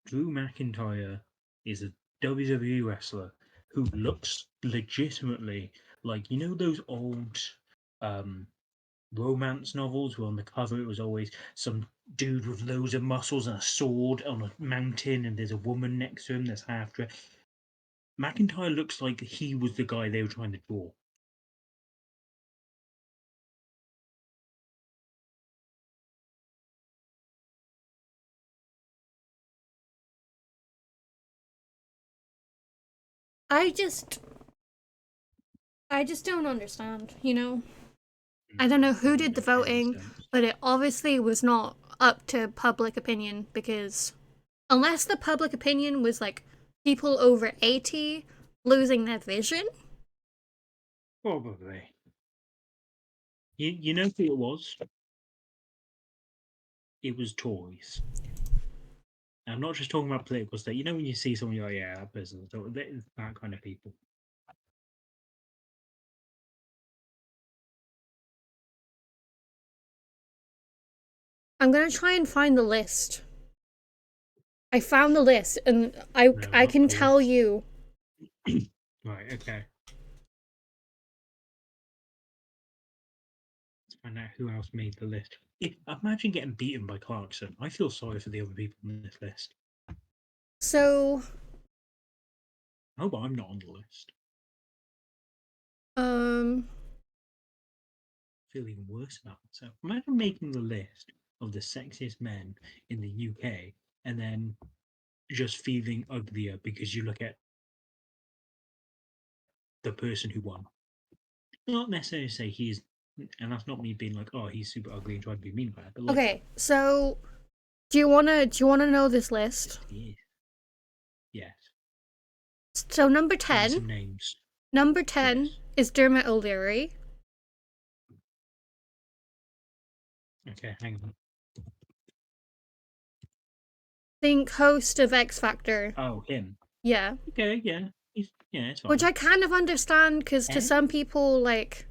Drew McIntyre is a WWE wrestler who looks legitimately like those old um romance novels where on the cover it was always some dude with loads of muscles and a sword on a mountain and there's a woman next to him that's half dressed. McIntyre looks like he was the guy they were trying to draw. I just I just don't understand, you know? I don't know who Doesn't did the make any voting, sense. but it obviously was not up to public opinion because unless the public opinion was like people over 80 losing their vision. Probably. You know who it was? It was Tories. I'm not just talking about political stuff. You know when you see someone, you're like, yeah, that person. So that kind of people. I'm gonna try and find the list. I found the list and I No, I not can the tell list. you. Right, okay. Let's find out who else made the list. Imagine getting beaten by Clarkson. I feel sorry for the other people on this list. So, Oh, but I'm not on the list. um I feel even worse about myself. Imagine making the list of the sexiest men in the UK and then just feeling uglier because you look at the person who won. Not necessarily say he's, and that's not me being like, oh, he's super ugly and trying to be mean about it, but like, okay, so do you wanna know this list? just he is. Yes. So Give me some names. number 10 Yes. is Dermot O'Leary. Okay, hang on. Think host of X Factor. Oh, him. Yeah. Okay, yeah. Yeah, it's Which fine. I kind of understand because to Eh? some people, like,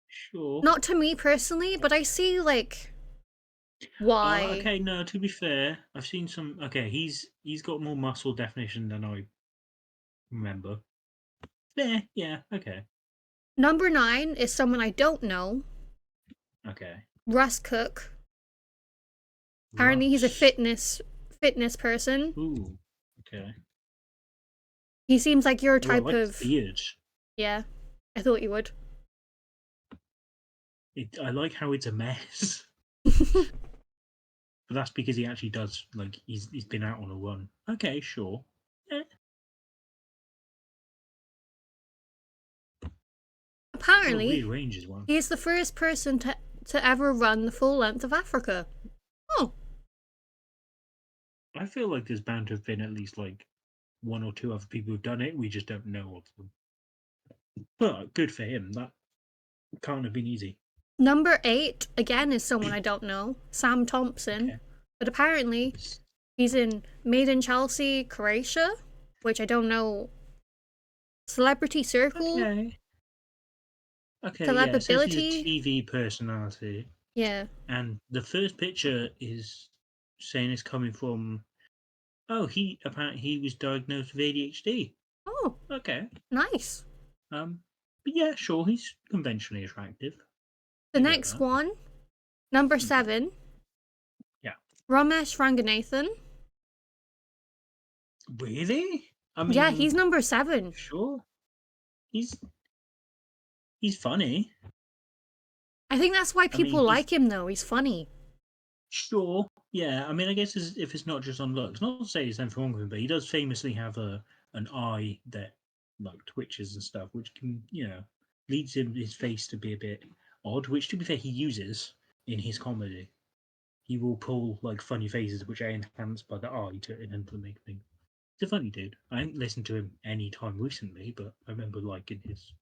Sure. not to me personally, but I see, like, why. Okay, no, to be fair, I've seen some okay, he's got more muscle definition than I remember. Yeah, okay. Number 9 is someone I don't know, Okay. Russ Cook. Apparently, he's a Russ. fitness person. Ooh. Okay. He seems like your Ooh, I type like his of. beard. Yeah, I thought you would. I like how it's a mess. But that's because he actually does like he's been out on a run. Okay, sure. Eh, got a weird Apparently, range as well. he's the first person to ever run the full length of Africa. Oh, I feel like there's bound to have been at least like one or two other people who've done it. We just don't know of them. But good for him. That can't have been easy. number 8 again is someone I don't know, Sam Thompson. Okay. But apparently, he's in Made in Chelsea, Croatia, which I don't know. Celebrity Circle, Okay. Okay, yeah, it says he's a Celebability. TV personality. Yeah. And the first picture is saying it's coming from oh, he apparently he was diagnosed with ADHD. Oh, Okay. nice. Um but yeah, sure, he's conventionally attractive. The I get next that. one, number Mhm. 7, Yeah. Ramesh Ranganathan. Really? I Yeah, mean, he's number 7. sure. He's he's funny. I think that's why I people mean, he's like him, though. He's funny. sure. Yeah, I mean, I guess if it's not just on looks, not to say there's anything wrong with him, but he does famously have a an eye that like twitches and stuff, which can leads him his face to be a bit odd. Which, to be fair, he uses in his comedy. He will pull like funny faces, which are enhanced by the eye to make things. He's a funny dude. I haven't listened to him any time recently, but I remember liking his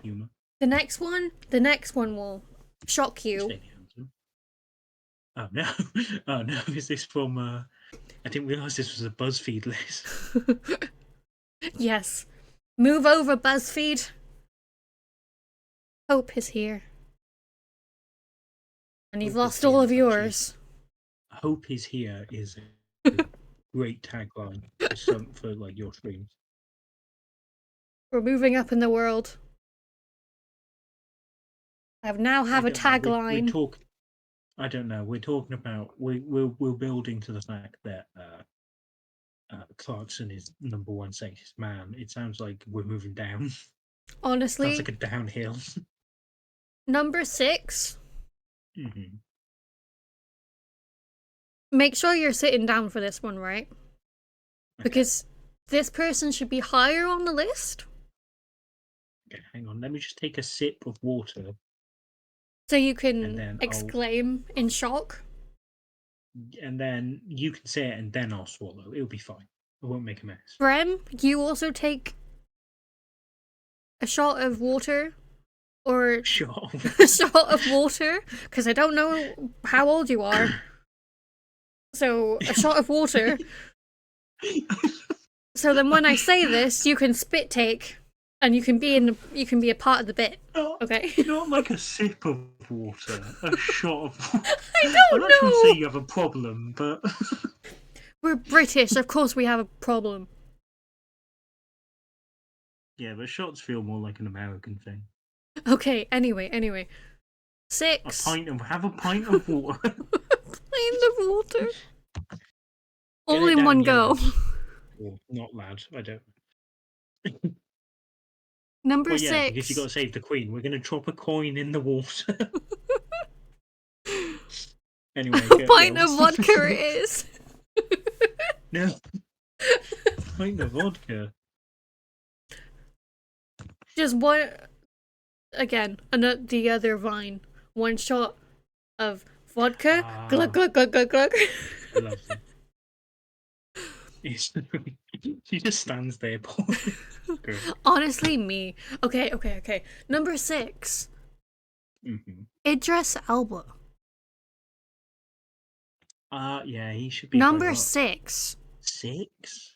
humor. The next one will shock He's you. fairly handsome. Oh no! Oh no! Is this from? I didn't realize this was a BuzzFeed list. Yes. Move over, BuzzFeed. Hope is here. And you've Hope is lost all here of is actually. yours. Hope is here is a great tagline for like your streams. We're moving up in the world. I now I have a don't know. We're tagline. talk. I don't know. We're talking about we're building to the fact that Clarkson is number one sexiest man. It sounds like we're moving down. Sounds Honestly, like a downhill. number 6. Hmm. Make sure you're sitting down for this one, right? Okay. Because this person should be higher on the list. Okay, hang on. Let me just take a sip of water, So you and can then exclaim in shock. and then you can say it, and then I'll swallow. It'll be fine. I won't make a mess. Brem, you also take a shot of water or Sure. a shot of water because I don't know how old you are. So a shot of water. So then when I say this, you can spit take and you can be a part of the bit. not, Okay? not like a sip of water, a shot of water. I I'm don't not trying to say know. you have a problem, but We're British, of course we have a problem. yeah, but shots feel more like an American thing. Okay, anyway. Six. Have a pint of water. Plain the water. Get All it in one down your go. lad. Or not lad, I don't. Number Well, yeah, because you got to 6. save the queen. We're going to drop a coin in the water. Anyway, A yeah, pint of what's vodka the it next? is. No, pint of vodka. Just one. Again, the other vine. One shot of vodka. Glug, Ah, glug, glug, glug, glug. lovely. It's, she just stands there pouring. Great. Honestly, me. Okay. Number 6. Mm-hmm. Idris Elba. Yeah, he should be higher Number up. 6. 6?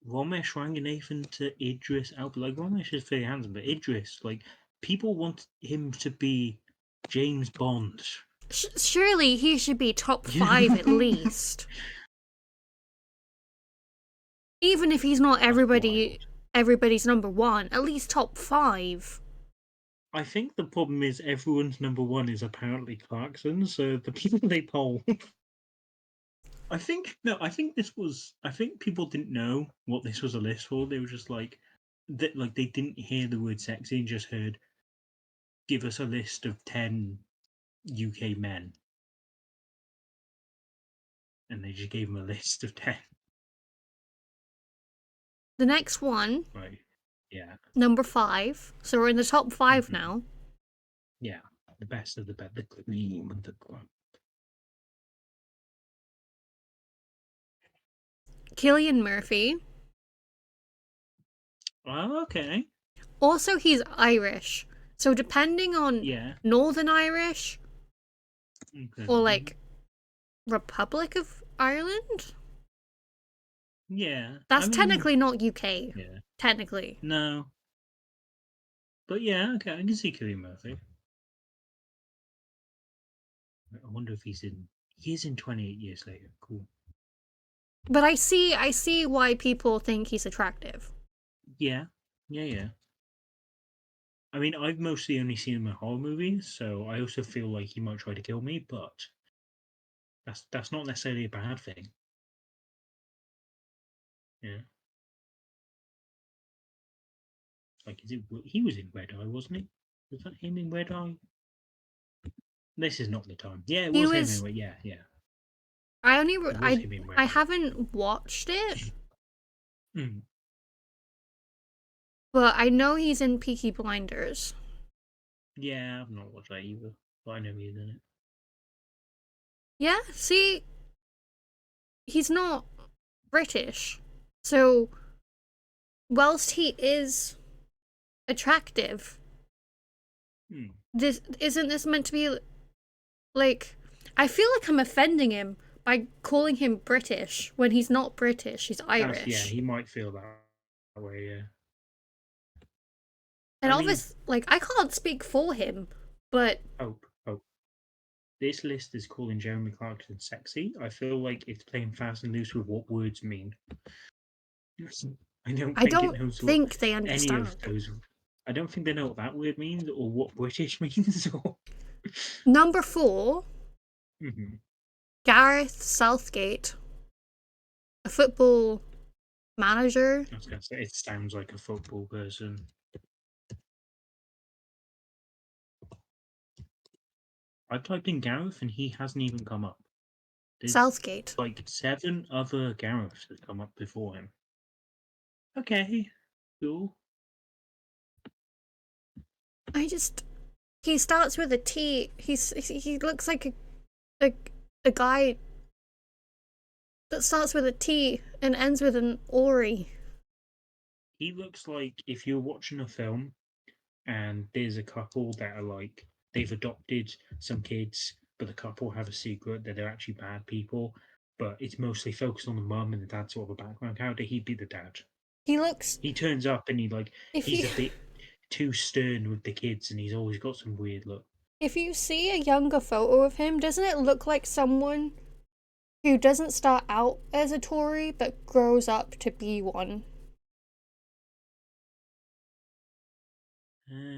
Ramesh Ranganathan to Idris Elba. Like, Ramesh is very handsome, but Idris, like, people want him to be James Bond. Surely he should be top You 5 at know? least. Even if he's not That's wild. everybody's number 1, at least top 5. I think the problem is everyone's number one is apparently Clarkson, so the people they poll. I think no, I think this was. I think people didn't know what this was a list for. They were just like that. Like they didn't hear the word sexy and just heard, "Give us a list of 10 UK men," and they just gave them a list of 10. The next one, Right? Yeah. number 5. So we're in the top 5 Hmm. now. Yeah. The best of the best, the cream of the crop. Cillian Murphy. Oh, okay. Also, he's Irish. So depending on Yeah. Northern Irish Okay. or like Republic of Ireland, Yeah. I that's mean, technically not UK. yeah. Technically. No. But yeah, okay, I can see Killian Murphy. I wonder if he's in. He is in 28 Years Later. Cool. But I see why people think he's attractive. Yeah, yeah. I mean, I've mostly only seen him in horror movies, so I also feel like he might try to kill me, but that's not necessarily a bad thing. Yeah, like he was in Red Eye, wasn't he? Was that him in Red Eye? This is not the time. Yeah, it He was him was in. Yeah, I only it was him in I Red Eye. haven't watched it, Mm. but I know he's in Peaky Blinders. Yeah, I've not watched that either, but I know he's in it. Yeah, see, he's not British. So, whilst he is attractive, Mm. this isn't this meant to be like I feel like I'm offending him by calling him British when he's not British, he's That's Irish. he might feel that way. Yeah, And I mean, obviously like I can't speak for him, but hope. This list is calling Jeremy Clarkson sexy. I feel like it's playing fast and loose with what words mean. I don't I think it don't knows what think they any of understand. those. I don't think they know what that word means or what British means. Or Number 4, Mhm. Gareth Southgate, a football manager. I was gonna say it sounds like a football person. I typed in Gareth and he hasn't even come up. There's Southgate. like 7 other Gareths that come up before him. Okay, cool. I just he starts with a T. He looks like a a guy that starts with a T and ends with an Ori. He looks like if you're watching a film and there's a couple that are like they've adopted some kids, but the couple have a secret that they're actually bad people, but it's mostly focused on the mum and the dad's sort of a background character. He'd be the dad. He looks He turns up and if he's you a bit too stern with the kids and he's always got some weird look. if you see a younger photo of him, doesn't it look like someone who doesn't start out as a Tory but grows up to be one?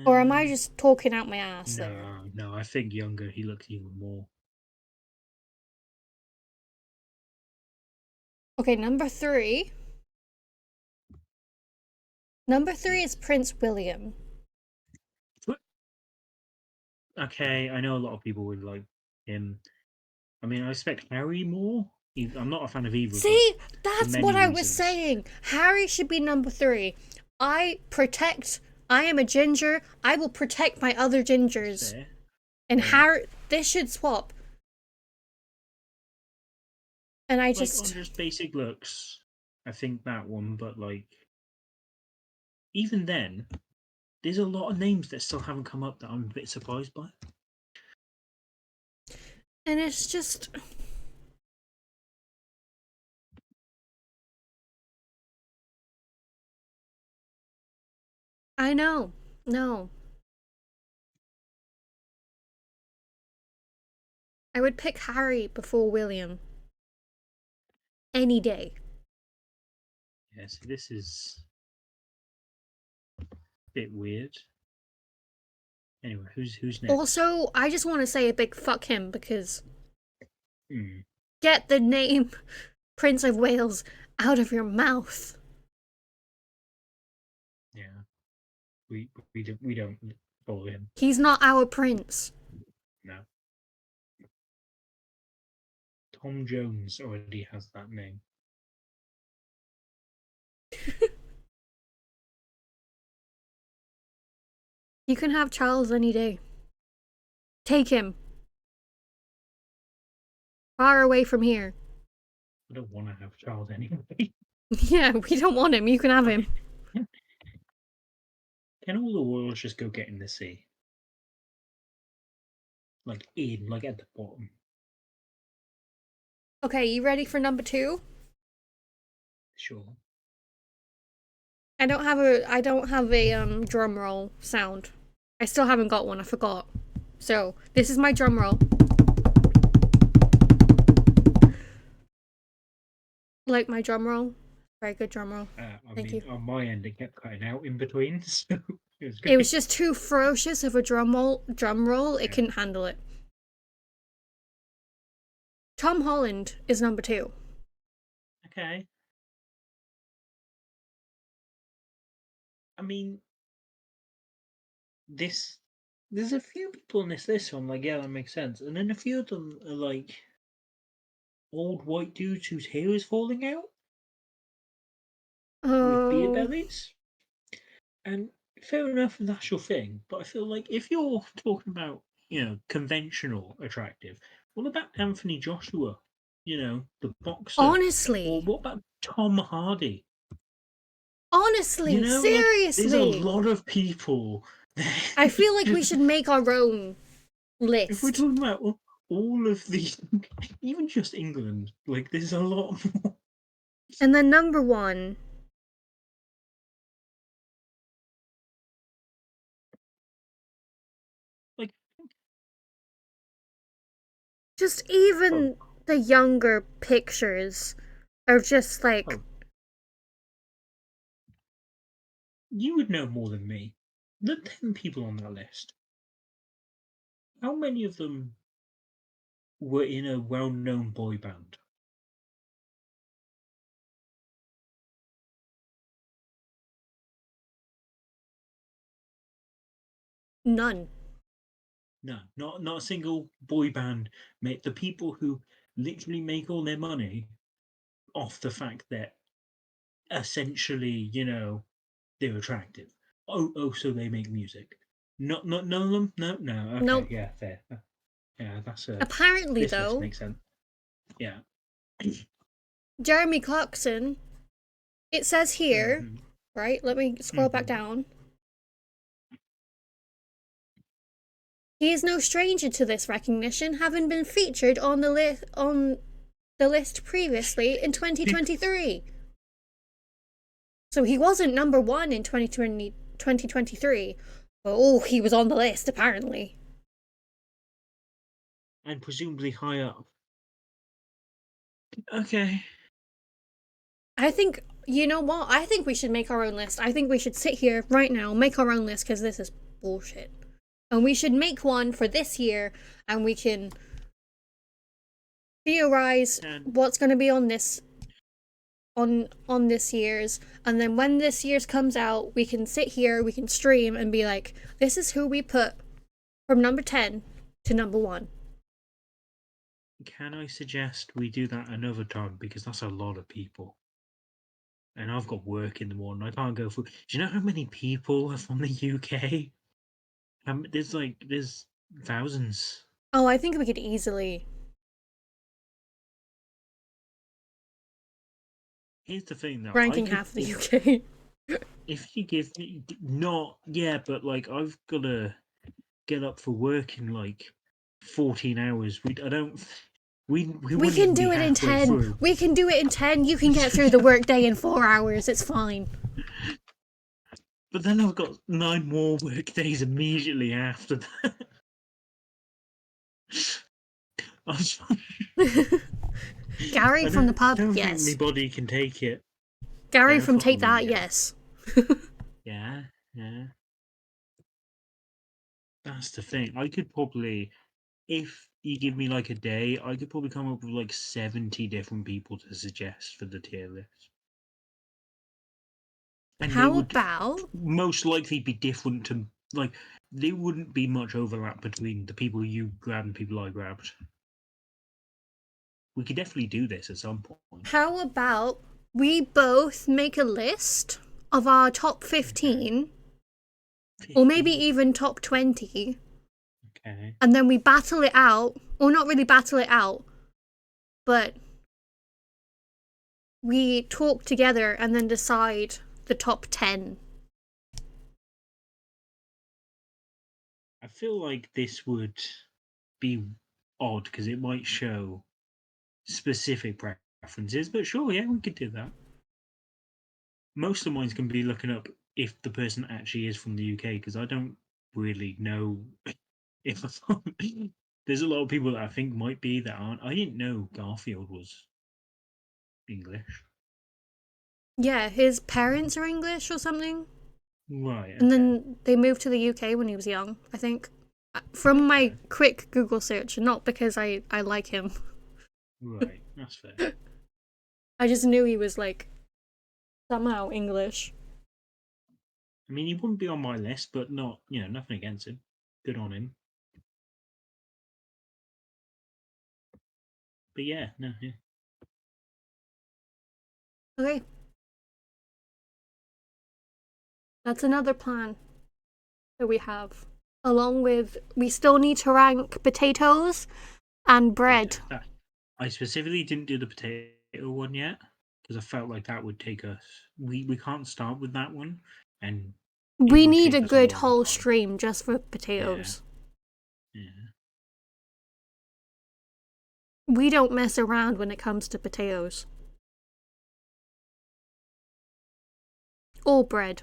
Or am I Um, just talking out my ass there? no, no, I think younger he looks even more. Okay, number three. Number three Yeah. is Prince William. Okay, I know a lot of people would like him. I mean, I respect Harry more. I'm not a fan of either of them See, for that's what many I was reasons. saying. Harry should be number three. I protect. I am a ginger. I will protect my other gingers. Fair, And fair. Harry, this should swap. And I Like on just, just basic looks, I think that one. But like even then, there's a lot of names that still haven't come up that I'm a bit surprised by. and it's just, I know. No. I would pick Harry before William. Any day. Yeah, so this is a bit weird. Anyway, who's next? Also, I just want to say a big fuck him because Hmm. get the name Prince of Wales out of your mouth. Yeah, we don't follow him. He's not our prince. No, Tom Jones already has that name. You can have Charles any day. Take him far away from here. I don't want to have a child anyway. Yeah, we don't want him. You can have him. Can all the royals just go get in the sea? Like at the bottom. Okay, you ready for number two? Sure. I don't have a drum roll sound. I still haven't got one. I forgot. So this is my drum roll. Like my drum roll. Very good drum roll. I Thank mean, you. on my end, it kept cutting out in between, so it was It was great. just too ferocious of a drum roll. It Yeah. couldn't handle it. Tom Holland is number two. Okay. I mean, this. There's a few people on this list, so I'm like, yeah, that makes sense. And then a few of them are like old white dudes whose hair is falling out with beer Oh, bellies. And fair enough, if that's your thing. But I feel like if you're talking about, conventional attractive, what about Anthony Joshua? The boxer. Or honestly. what about Tom Hardy? Honestly, Like there's a seriously. lot of people that I feel like we just should make our own if we're list. talking about all of these, even just England, like there's a lot more. And then number one, Like, just oh, even the younger pictures are just like, oh, you would know more than me. The 10 people on that list, how many of them were in a well-known boy band? none. No, not a single boy band. Mate, the people who literally make all their money off the fact that essentially, they're attractive. Oh, so they make music. Not none of them. No, no. Okay, Nope. yeah, fair. Yeah, Apparently, this list though, makes sense. Yeah. Jeremy Clarkson, it says here, Hmm. right? Let me scroll back Hmm. down. He is no stranger to this recognition, having been featured on the list previously in People, 2023. So he wasn't number one in 2023, but oh, he was on the list apparently. and presumably high up. Okay. I think, you know what? I think we should make our own list. I think we should sit here right now, make our own list because this is bullshit. And we should make one for this year, and we can theorize And what's going to be on this year's, and then when this year's comes out, we can sit here, we can stream and be like, this is who we put from number 10 to number 1. can I suggest we do that another time because that's a lot of people, and I've got work in the morning. I can't go for. Do you know how many people are from the UK? There's thousands. Oh, I think we could easily Here's the thing, though. I ranking could half the UK. if you give me not yeah, but like I've got to get up for work in like 14 hours. I don't. We We wouldn't can even be do it in halfway 10. through. We can do it in 10. You can get through the workday in 4 hours. It's fine. But then I've got 9 more work days immediately after that. I Gary from the pub, don't think my yes. body can take it. Gary from Take Definitely, That, yeah. yes. Yeah, yeah. That's the thing. I could probably, if you give me like a day, I could probably come up with like 70 different people to suggest for the tier list. And they How would about most likely be different to, like, there wouldn't be much overlap between the people you grabbed and people I grabbed. We could definitely do this at some point. how about we both make a list of our top Okay. 15 or maybe 15. even top 20, Okay. and then we battle it out, or not really battle it out, but we talk together and then decide the top 10. I feel like this would be odd because it might show specific preferences, but sure, yeah, we could do that. Most of mine's can be looking up if the person actually is from the UK because I don't really know if there's a lot of people that I think might be that aren't. I didn't know Garfield was English. Yeah, his parents are English or something. Right. And Okay. then they moved to the UK when he was young, I think. From my Okay. quick Google search, not because I like him. Right. That's fair. I just knew he was like somehow English. I mean, he wouldn't be on my list, but not, nothing against him. Good on him. But yeah, no, yeah. Okay, that's another plan that we have. Along with, we still need to rank potatoes and bread. Potato. I specifically didn't do the potato one yet because I felt like that would take us. We can't start with that one, and it We would need a take us a good long whole time. stream just for Yeah, potatoes. yeah. We don't mess around when it comes to potatoes. Or bread.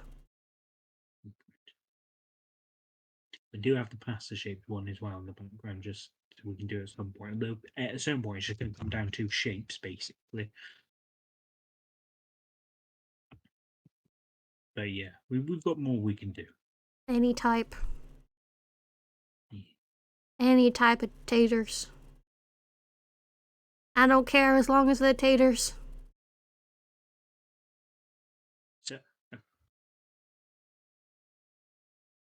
I do have the pasta shaped one as well in the background, just so we can do it at some point. Although at a certain point, it's just going to come down to shapes, basically. But yeah, we've got more we can do. Any type. Yeah. Any type of taters. I don't care as long as they're taters. So,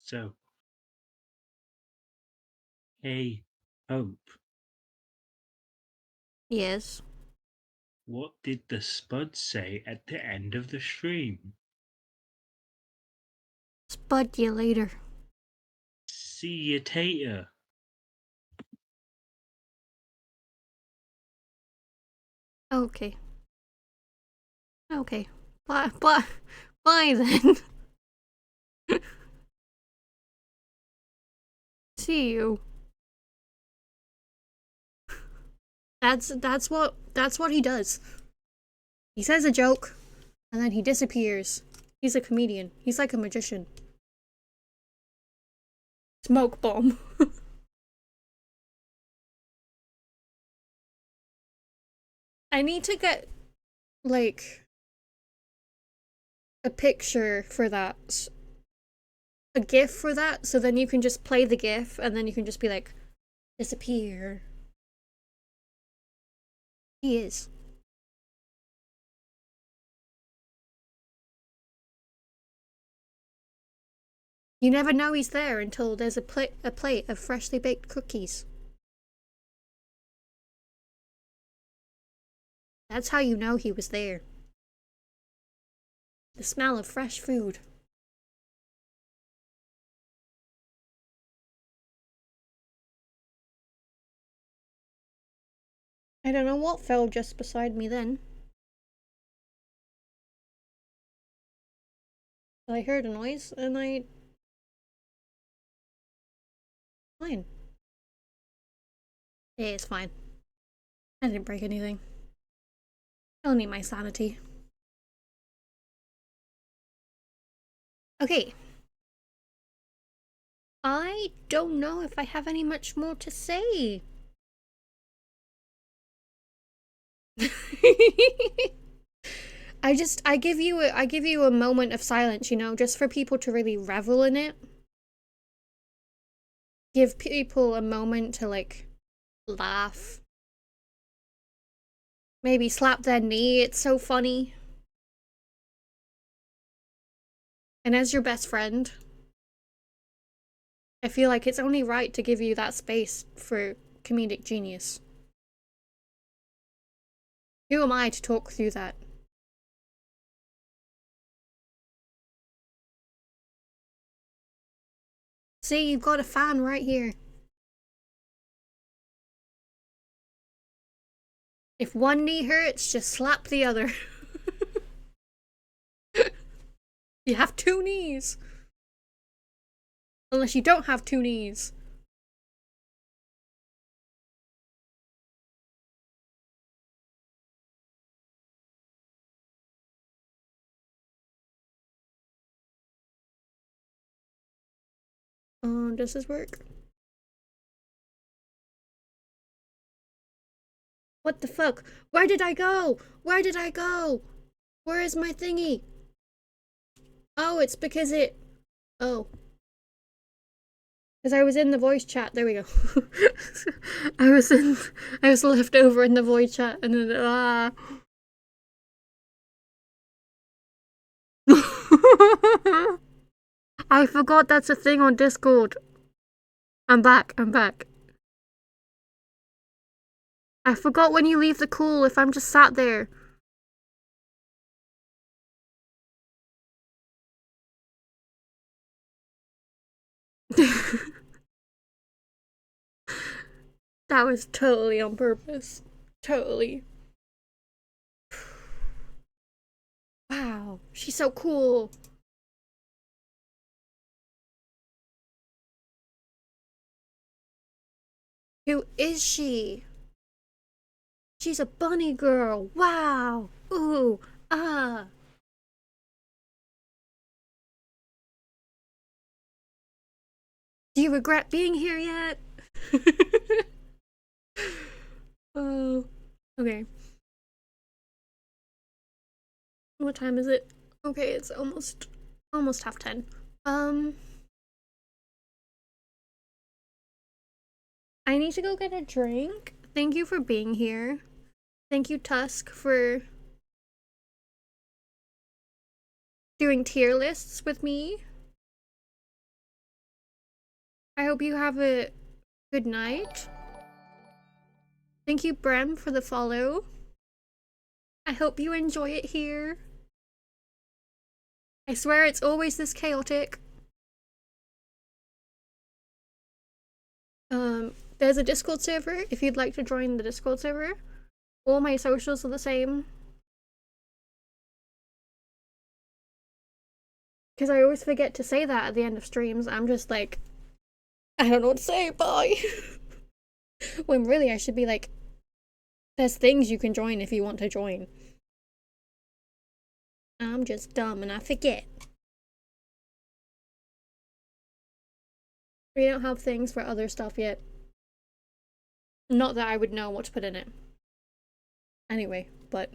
so, hey, Hope, Yes. What did the spud say at the end of the stream? Spud you later. See you tater. Okay. Okay. Bye. Bye. Bye then. See you. That's what he does. He says a joke, and then he disappears. He's a comedian. He's like a magician. Smoke bomb. I need to get like a picture for that. A GIF for that, so then you can just play the GIF and then you can just be like, disappear. He is. You never know he's there until there's a plate of freshly baked cookies. That's how you know he was there. The smell of fresh food. I don't know what fell just beside me then. I heard a noise and I... Fine. Yeah, it's fine. I didn't break anything. Only my sanity. Okay. I don't know if I have any much more to say. I give you a moment of silence, you know, just for people to really revel in it. Give people a moment to like laugh. Maybe slap their knee, it's so funny. And as your best friend, I feel like it's only right to give you that space for comedic genius. Who am I to talk through that? See, you've got a fan right here. If one knee hurts, just slap the other. You have two knees. Unless you don't have two knees. Does this work? What the fuck? Where did I go? Where did I go? Where is my thingy? Oh, it's because it... Oh. Because I was in the voice chat. There we go. I was left over in the voice chat and then... Ah. I forgot that's a thing on Discord. I'm back. I'm back. I forgot when you leave the call if I'm just sat there. That was totally on purpose. Totally. Wow, she's so cool. Who is she? She's a bunny girl. Wow. Ooh. Ah. Do you regret being here yet? Oh. Okay. What time is it? Okay, it's almost half 10. I need to go get a drink. Thank you for being here. Thank you, Tusk, for doing tier lists with me. I hope you have a good night. Thank you, Brem, for the follow. I hope you enjoy it here. I swear it's always this chaotic. There's a Discord server if you'd like to join the Discord server. All my socials are the same. Because I always forget to say that at the end of streams. I'm just like, I don't know what to say, bye. When really I should be like, there's things you can join if you want to join. I'm just dumb and I forget. We don't have things for other stuff yet. Not that I would know what to put in it. Anyway, but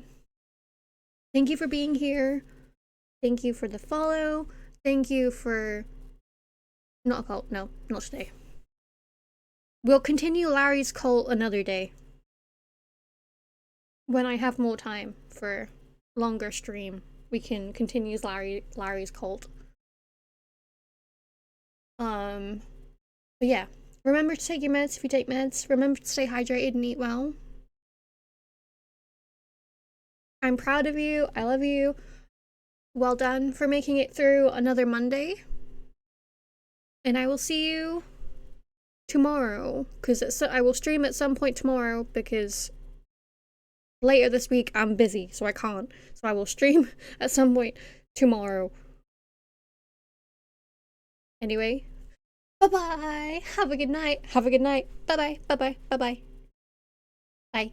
thank you for being here. Thank you for the follow. Thank you for... Not a cult. No, not today. We'll continue Larry's cult another day. When I have more time for longer stream, we can continue Larry's cult. But yeah. Remember to take your meds if you take meds. Remember to stay hydrated and eat well. I'm proud of you. I love you. Well done for making it through another Monday. And I will see you tomorrow. Because I will stream at some point tomorrow because later this week I'm busy, so I can't. So I will stream at some point tomorrow. Anyway, bye-bye. Have a good night. Have a good night. Bye-bye. Bye-bye. Bye-bye. Bye.